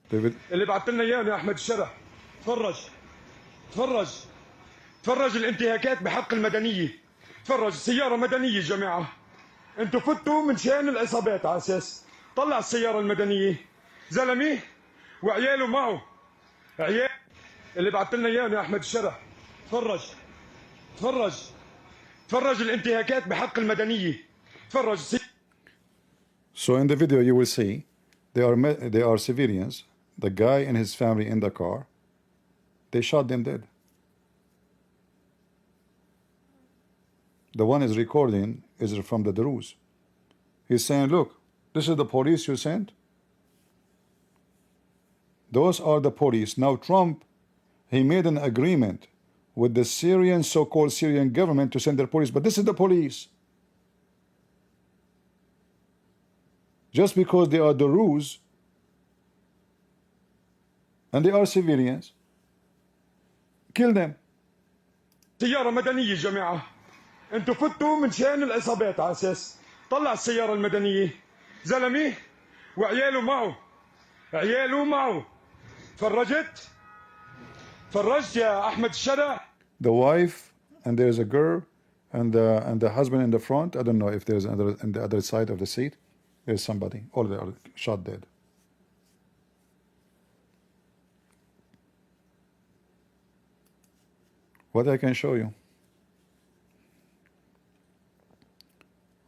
David. اللي بعت لنا اياه يا احمد الشرع. تفرج الانتهاكات بحق المدنيه. تفرج سياره مدنيه جماعه. انتوا فتوا من شان العصابات على اساس طلع السياره المدنيه زلمه وعياله معه. عيال اللي بعت لنا اياه يا احمد الشرع. تفرج الانتهاكات بحق المدنيه. So in the video you will see they are civilians. The guy and his family in the car, they shot them dead. The one is recording is from the Druze. He's saying, look, this is the police you sent. Those are the police. Now Trump, he made an agreement with the Syrian, so-called Syrian government to send their police, but this is the police. Just because they are the Druze and they are civilians, kill them. سيارة مدنية جماعة. انتوا فتوا من شان العصابات على اساس طلع السيارة المدنية زلمه وعياله معه. فرجت يا احمد الشرع. The wife, and there's a girl, and the husband in the front. I don't know if there's another on the other side of the seat. There's somebody. All they are shot dead. What I can show you?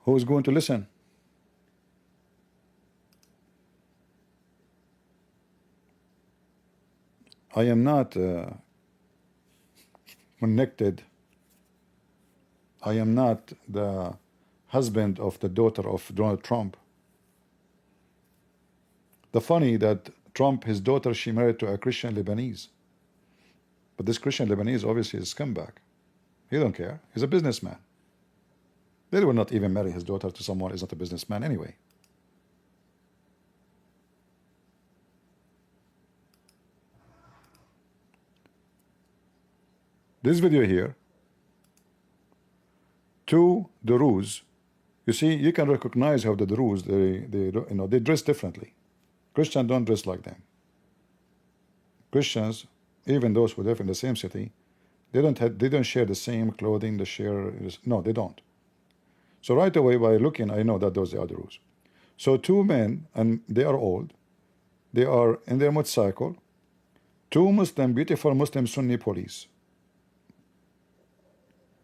Who's going to listen? I am not connected. I am not the husband of the daughter of Donald Trump. The funny that Trump, his daughter, she married to a Christian Lebanese. But this Christian Lebanese obviously is a scumbag. He don't care. He's a businessman. They will not even marry his daughter to someone who is not a businessman anyway. This video here, to the Druze, you see, you can recognize how the Druze, they dress differently. Christians don't dress like them. Christians, even those who live in the same city, they don't share the same clothing. No, they don't. So right away by looking, I know that those are the Druze. So two men, and they are old. They are in their motorcycle. Two beautiful Muslim Sunni police.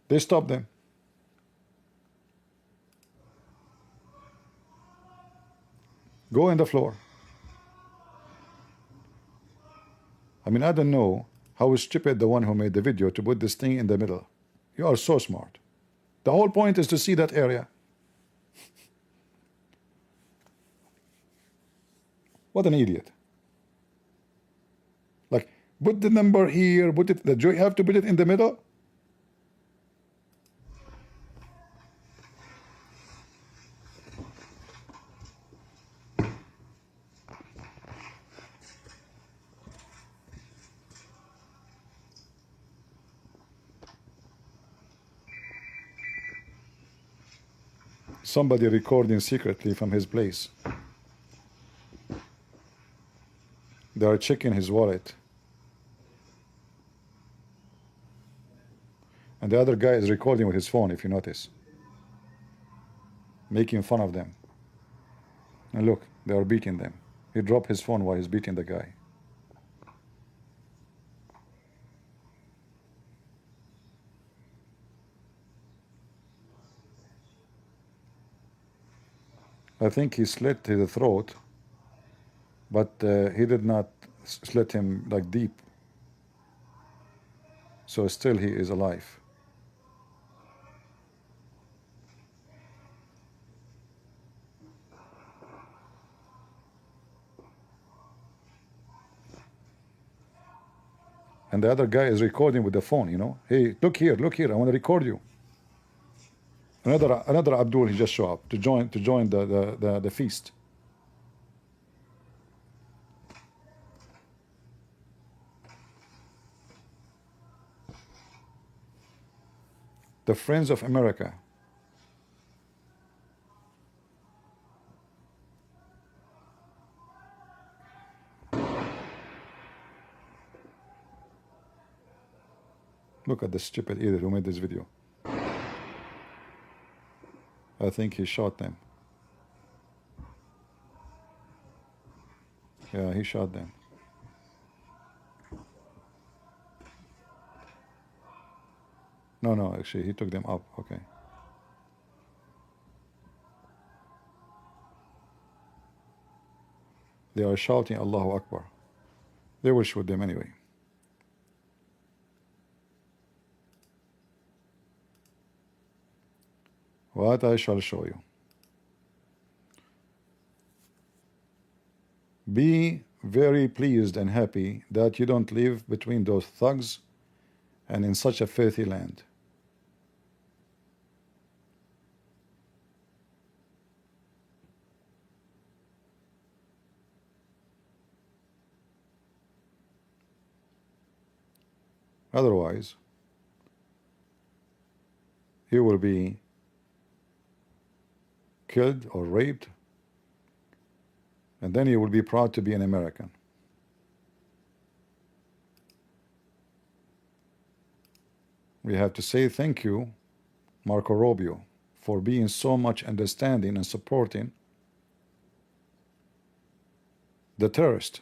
They stop them. Go in the floor. I mean, I don't know how stupid the one who made the video to put this thing in the middle. You are so smart. The whole point is to see that area. What an idiot. Like, put the number here, put it, you have to put it in the middle? Somebody recording secretly from his place. They are checking his wallet. And the other guy is recording with his phone, if you notice. Making fun of them. And look, they are beating them. He dropped his phone while he's beating the guy. I think he slit his throat, but he did not slit him like deep. So still he is alive. And the other guy is recording with the phone, you know. Hey, look here, I want to record you. Another Abdul, he just showed up to join the feast. The Friends of America. Look at the stupid idiot who made this video. I think he shot them. Yeah, he shot them. No, actually, he took them up. Okay. They are shouting Allahu Akbar. They will shoot them anyway. What I shall show you. Be very pleased and happy that you don't live between those thugs and in such a filthy land. Otherwise, you will be killed or raped, and then you will be proud to be an American. We have to say thank you, Marco Rubio, for being so much understanding and supporting the terrorist,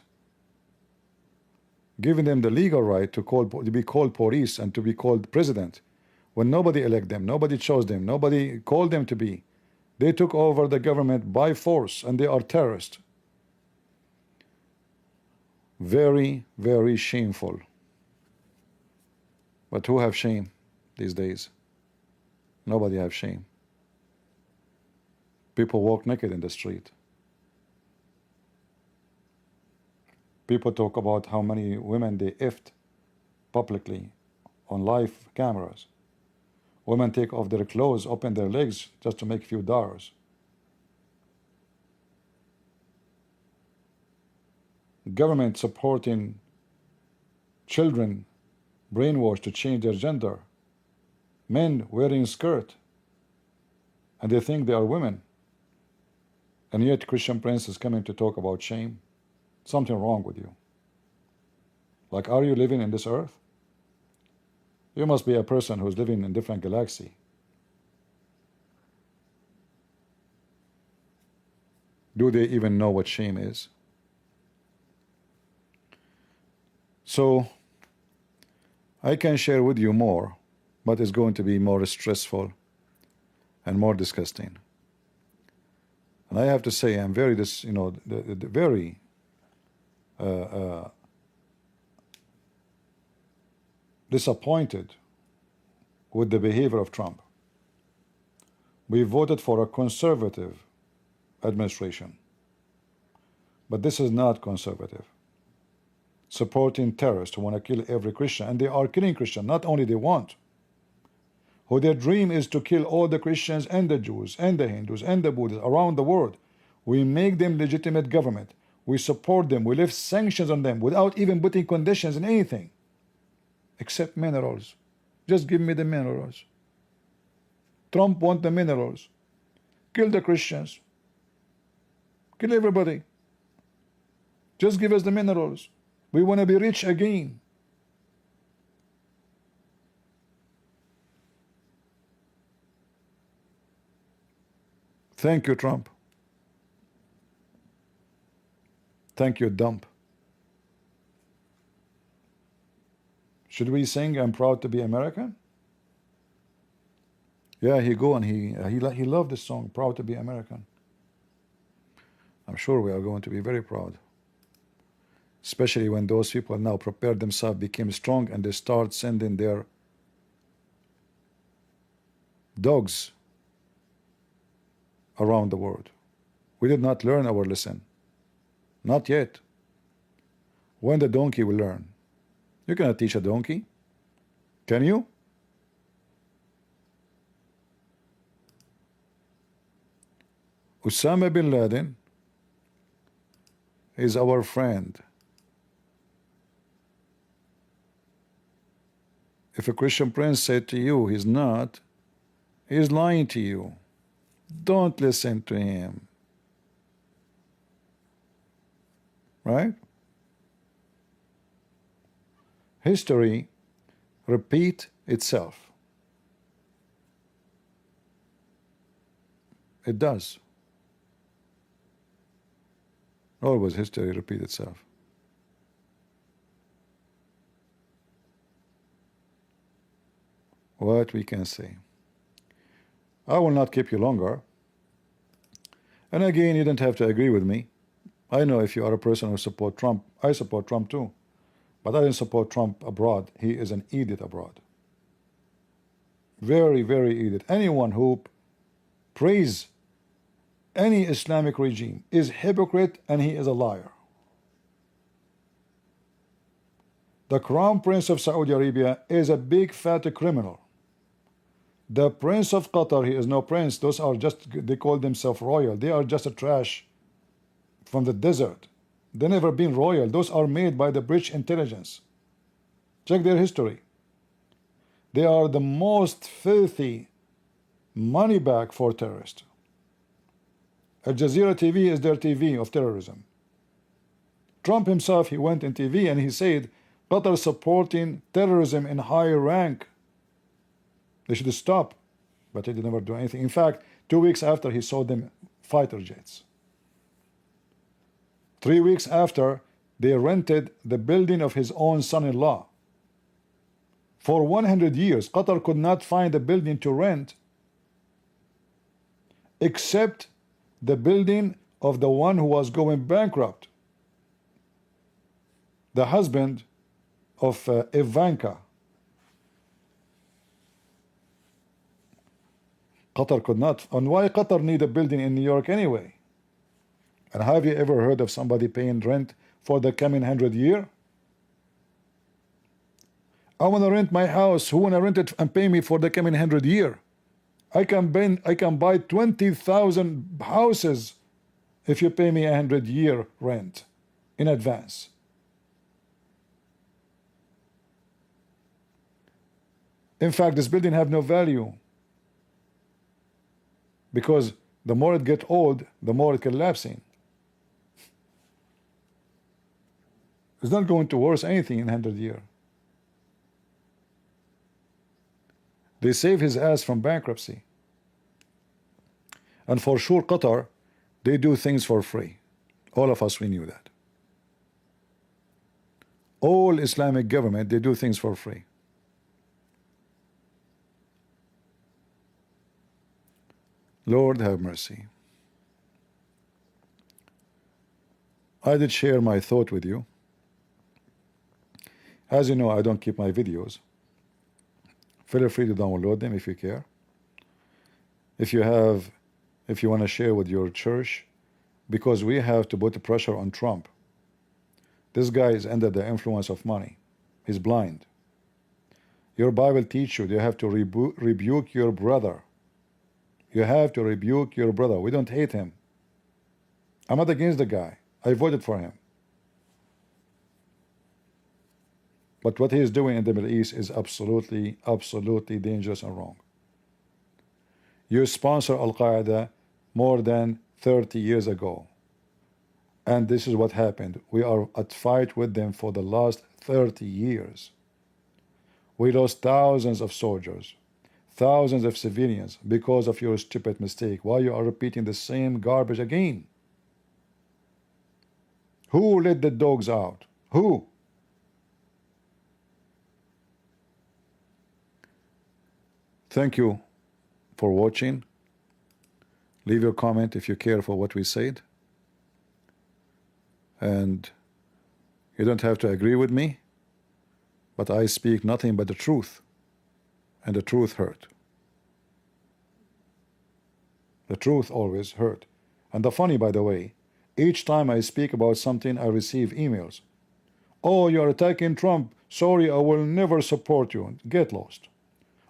giving them the legal right to be called police and to be called president when nobody elected them, nobody chose them, nobody called them to be. They took over the government by force, and they are terrorists. Very, very shameful. But who have shame these days? Nobody have shame. People walk naked in the street. People talk about how many women they effed publicly on live cameras. Women take off their clothes, open their legs just to make a few dollars. Government supporting children brainwashed to change their gender. Men wearing skirt, and they think they are women. And yet Christian Prince is coming to talk about shame. Something wrong with you. Like, are you living in this earth? You must be a person who's living in a different galaxy. Do they even know what shame is? So, I can share with you more, but it's going to be more stressful and more disgusting. And I have to say, I'm very, very disappointed with the behavior of Trump. We voted for a conservative administration, but this is not conservative. Supporting terrorists who want to kill every Christian, and they are killing Christians. Not only they want, who their dream is to kill all the Christians and the Jews and the Hindus and the Buddhists around the world. We make them legitimate government. We support them. We lift sanctions on them without even putting conditions in anything, except minerals. Just give me the minerals. Trump wants the minerals. Kill the Christians. Kill everybody. Just give us the minerals. We want to be rich again. Thank you, Trump. Thank you, Dump. Should we sing "I'm proud to be American"? Yeah, he go and he loved this song, "Proud to be American." I'm sure we are going to be very proud, especially when those people now prepared themselves, became strong, and they start sending their dogs around the world. We did not learn our lesson. Not yet. When the donkey will learn? You cannot teach a donkey. Can you? Osama bin Laden is our friend. If a Christian prince said to you he's not, he's lying to you. Don't listen to him. Right? History repeat itself. It does. Always history repeat itself. What we can say. I will not keep you longer. And again, you don't have to agree with me. I know if you are a person who support Trump, I support Trump too. But I didn't support Trump abroad. He is an idiot abroad. Very, very idiot. Anyone who praise any Islamic regime is hypocrite, and he is a liar. The Crown Prince of Saudi Arabia is a big fat criminal. The Prince of Qatar, he is no prince. Those are just, they call themselves royal. They are just a trash from the desert. They never been royal. Those are made by the British intelligence. Check their history. They are the most filthy money bag for terrorists. Al Jazeera TV is their TV of terrorism. Trump himself, he went in TV and he said Qatar supporting terrorism in high rank. They should stop, but he did never do anything. In fact, 2 weeks after, he sold them fighter jets. 3 weeks after, they rented the building of his own son-in-law. For 100 years, Qatar could not find a building to rent except the building of the one who was going bankrupt, the husband of Ivanka. Qatar could not. And why Qatar need a building in New York anyway? And have you ever heard of somebody paying rent for the coming 100 year? I want to rent my house. Who want to rent it and pay me for the coming 100 year? I can buy 20,000 houses if you pay me 100 year rent in advance. In fact, this building have no value, because the more it get old, the more it collapsing. It's not going to worse anything in 100 years. They save his ass from bankruptcy. And for sure, Qatar, they do things for free. All of us, we knew that. All Islamic government, they do things for free. Lord have mercy. I did share my thought with you. As you know, I don't keep my videos. Feel free to download them if you care. If you want to share with your church, because we have to put the pressure on Trump. This guy is under the influence of money. He's blind. Your Bible teaches you have to rebuke your brother. You have to rebuke your brother. We don't hate him. I'm not against the guy. I voted for him. But what he is doing in the Middle East is absolutely, absolutely dangerous and wrong. You sponsor Al-Qaeda more than 30 years ago. And this is what happened. We are at fight with them for the last 30 years. We lost thousands of soldiers, thousands of civilians because of your stupid mistake. Why you are repeating the same garbage again? Who let the dogs out? Who? Thank you for watching. Leave your comment if you care for what we said. And you don't have to agree with me, but I speak nothing but the truth, and the truth hurt. The truth always hurt. And the funny, by the way, each time I speak about something, I receive emails. Oh, you're attacking Trump. Sorry, I will never support you. Get lost.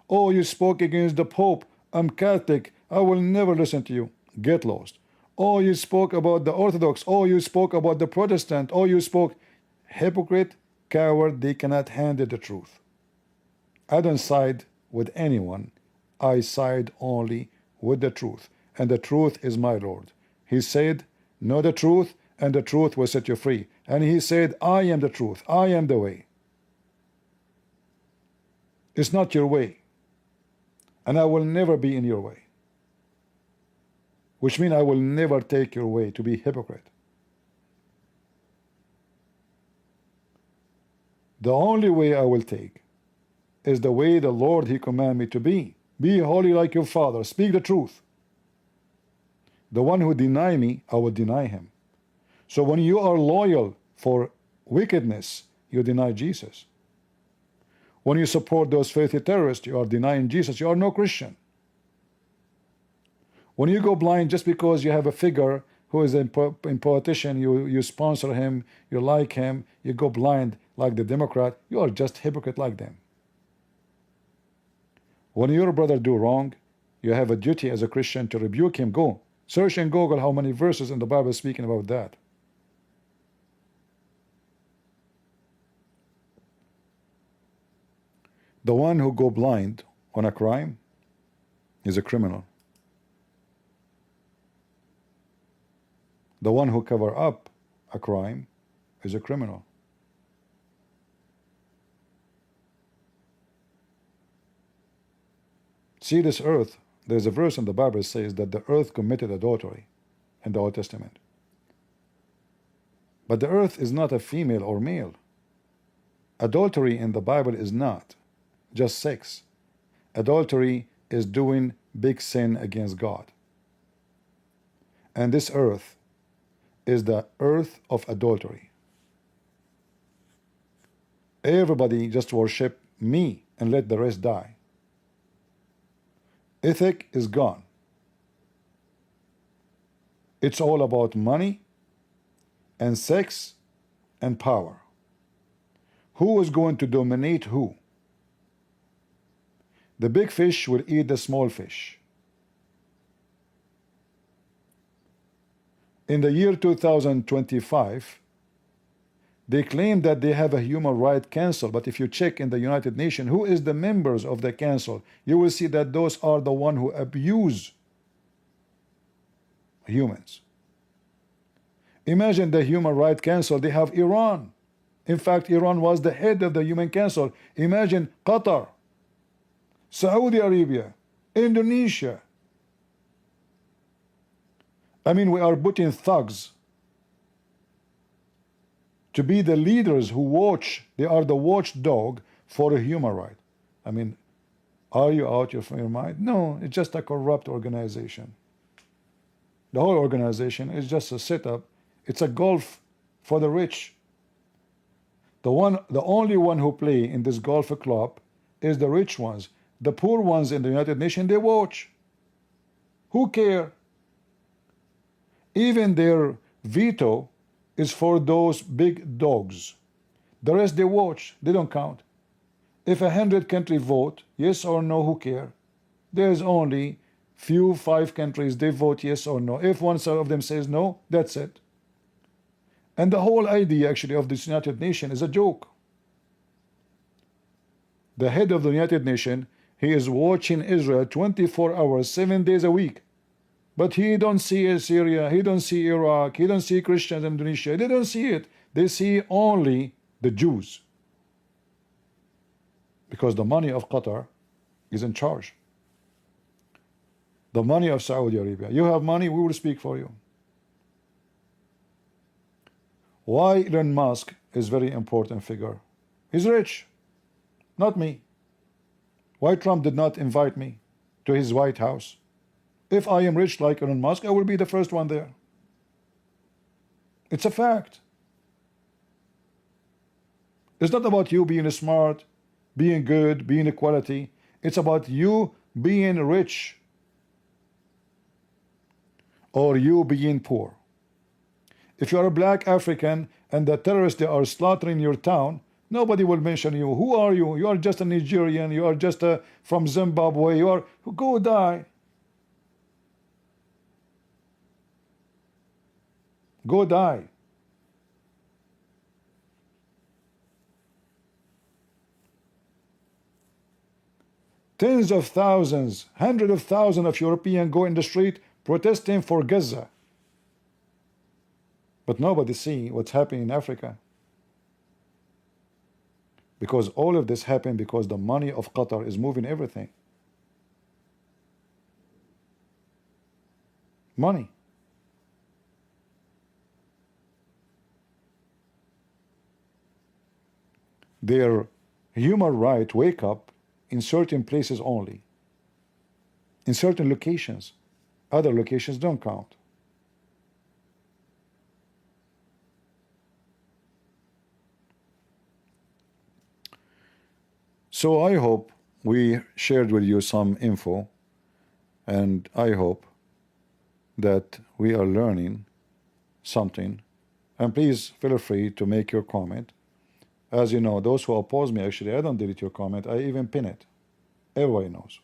Oh, you spoke against the Pope. I'm Catholic. I will never listen to you. Get lost. Oh, you spoke about the Orthodox. Oh, you spoke about the Protestant. Oh, you spoke. Hypocrite, coward, they cannot handle the truth. I don't side with anyone. I side only with the truth. And the truth is my Lord. He said, know the truth, and the truth will set you free. And he said, I am the truth. I am the way. It's not your way. And I will never be in your way. Which means I will never take your way to be hypocrite. The only way I will take is the way the Lord He commanded me to be. Be holy like your Father. Speak the truth. The one who deny me, I will deny him. So when you are loyal for wickedness, you deny Jesus. When you support those filthy terrorists, you are denying Jesus. You are no Christian. When you go blind just because you have a figure who is a politician, you sponsor him, you like him, you go blind like the Democrat, you are just hypocrite like them. When your brother do wrong, you have a duty as a Christian to rebuke him. Go search in Google how many verses in the Bible speaking about that. The one who go blind on a crime is a criminal. The one who cover up a crime is a criminal. See this earth, there's a verse in the Bible that says that the earth committed adultery in the Old Testament. But the earth is not a female or male. Adultery in the Bible is not just sex. Adultery is doing big sin against God. And this earth is the earth of adultery. Everybody just worship me and let the rest die. Ethic is gone. It's all about money and sex and power. Who is going to dominate who? The big fish will eat the small fish. In the year 2025, they claim that they have a human rights council, but if you check in the United Nations, who is the members of the council, you will see that those are the ones who abuse humans. Imagine the Human Rights Council, they have Iran. In fact, Iran was the head of the Human Council. Imagine Qatar, Saudi Arabia, Indonesia. I mean, we are putting thugs to be the leaders who watch. They are the watchdog for a human right. I mean, are you out of your mind? No, it's just a corrupt organization. The whole organization is just a setup. It's a golf for the rich. The only one who play in this golf club is the rich ones. The poor ones in the United Nations, they watch. Who care? Even their veto is for those big dogs. The rest they watch, they don't count. If 100 countries vote yes or no, who care? There's only few 5 countries they vote yes or no. If one of them says no, that's it. And the whole idea actually of this United Nations is a joke. The head of the United Nations, he is watching Israel 24 hours, 7 days a week. But he don't see Syria, he don't see Iraq, he don't see Christians in Indonesia. They don't see it. They see only the Jews. Because the money of Qatar is in charge. The money of Saudi Arabia. You have money, we will speak for you. Why Elon Musk is very important figure? He's rich, not me. Why Trump did not invite me to his White House? If I am rich like Elon Musk, I will be the first one there. It's a fact. It's not about you being smart, being good, being equality. It's about you being rich or you being poor. If you are a black African and the terrorists they are slaughtering your town, nobody will mention you. Who are you? You are just a Nigerian. You are just from Zimbabwe. You are go die. Go die. Tens of thousands, hundreds of thousands of Europeans go in the street protesting for Gaza. But nobody see what's happening in Africa. Because all of this happened because the money of Qatar is moving everything. Money. Their human right wake up in certain places only. In certain locations. Other locations don't count. So I hope we shared with you some info, and I hope that we are learning something. And please feel free to make your comment. As you know, those who oppose me, actually, I don't delete your comment, I even pin it. Everybody knows.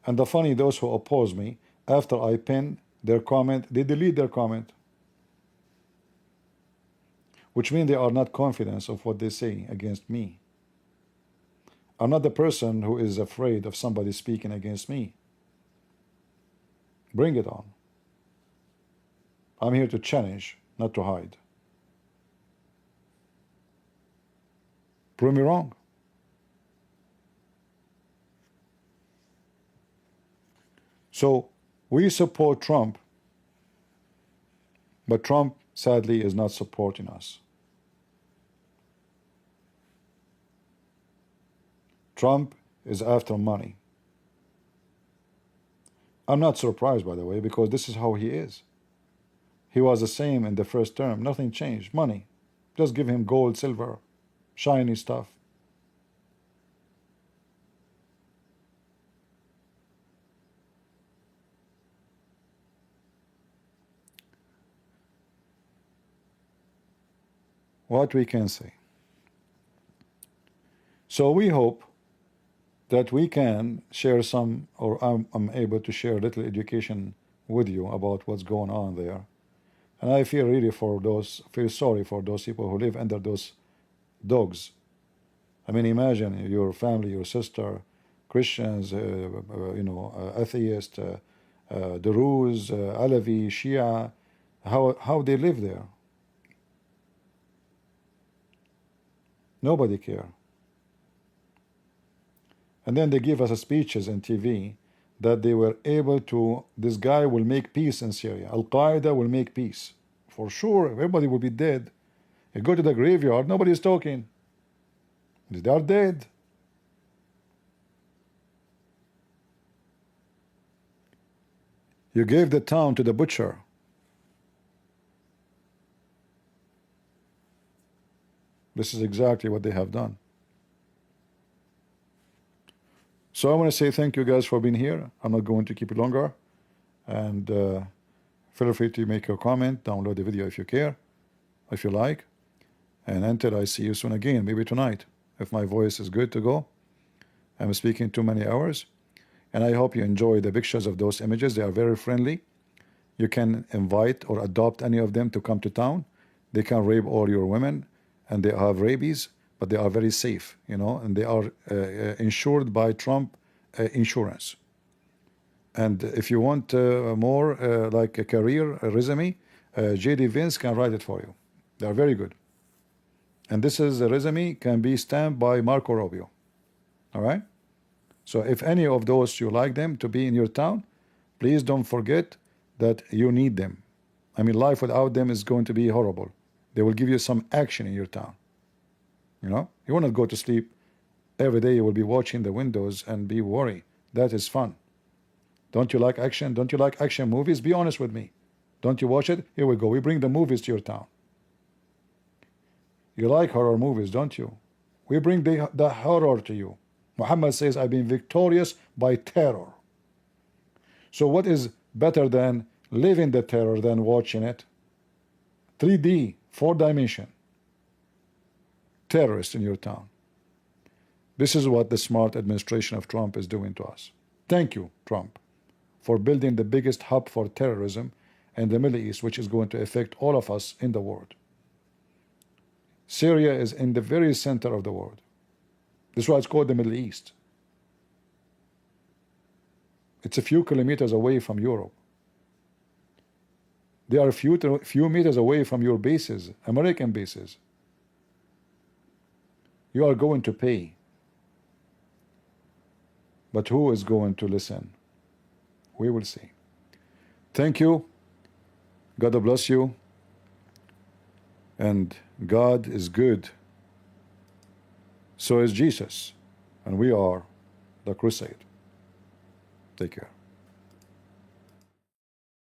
And the funny, those who oppose me, after I pin their comment, they delete their comment. Which means they are not confident of what they say against me. I'm not the person who is afraid of somebody speaking against me. Bring it on. I'm here to challenge, not to hide. Prove me wrong. So we support Trump, but Trump sadly is not supporting us. Trump is after money. I'm not surprised, by the way, because this is how he is. He was the same in the first term. Nothing changed. Money. Just give him gold, silver, shiny stuff. What we can say. So we hope that we can share some, or I'm able to share a little education with you about what's going on there. And I feel really feel sorry for those people who live under those dogs. I mean, imagine your family, your sister, Christians, atheists, Druze, Alavi, Shia, how they live there. Nobody care. And then they give us speeches on TV that they were able to, this guy will make peace in Syria. Al-Qaeda will make peace. For sure, everybody will be dead. You go to the graveyard, nobody is talking. They are dead. You gave the town to the butcher. This is exactly what they have done. So I want to say thank you guys for being here. I'm not going to keep it longer. And feel free to make your comment, download the video if you care, if you like. And until I see you soon again, maybe tonight, if my voice is good to go. I'm speaking too many hours. And I hope you enjoy the pictures of those images. They are very friendly. You can invite or adopt any of them to come to town. They can rape all your women, and they have rabies, but they are very safe, you know, and they are insured by Trump insurance. And if you want more like a career a resume, J.D. Vance can write it for you. They are very good. And this is a resume can be stamped by Marco Rubio. All right? So if any of those you like them to be in your town, please don't forget that you need them. I mean, life without them is going to be horrible. They will give you some action in your town. You know, you will not go to sleep every day. You will be watching the windows and be worried. That is fun. Don't you like action? Don't you like action movies? Be honest with me. Don't you watch it? Here we go. We bring the movies to your town. You like horror movies, don't you? We bring the horror to you. Muhammad says, I've been victorious by terror. So what is better than living the terror than watching it? 3D, 4-dimension. Terrorists in your town. This is what the smart administration of Trump is doing to us. Thank you, Trump, for building the biggest hub for terrorism in the Middle East, which is going to affect all of us in the world. Syria is in the very center of the world. This is why it's called the Middle East. It's a few kilometers away from Europe. They are a few meters away from your bases, American bases. You are going to pay. But who is going to listen? We will see. Thank you. God bless you. And God is good. So is Jesus. And we are the crusade. Take care.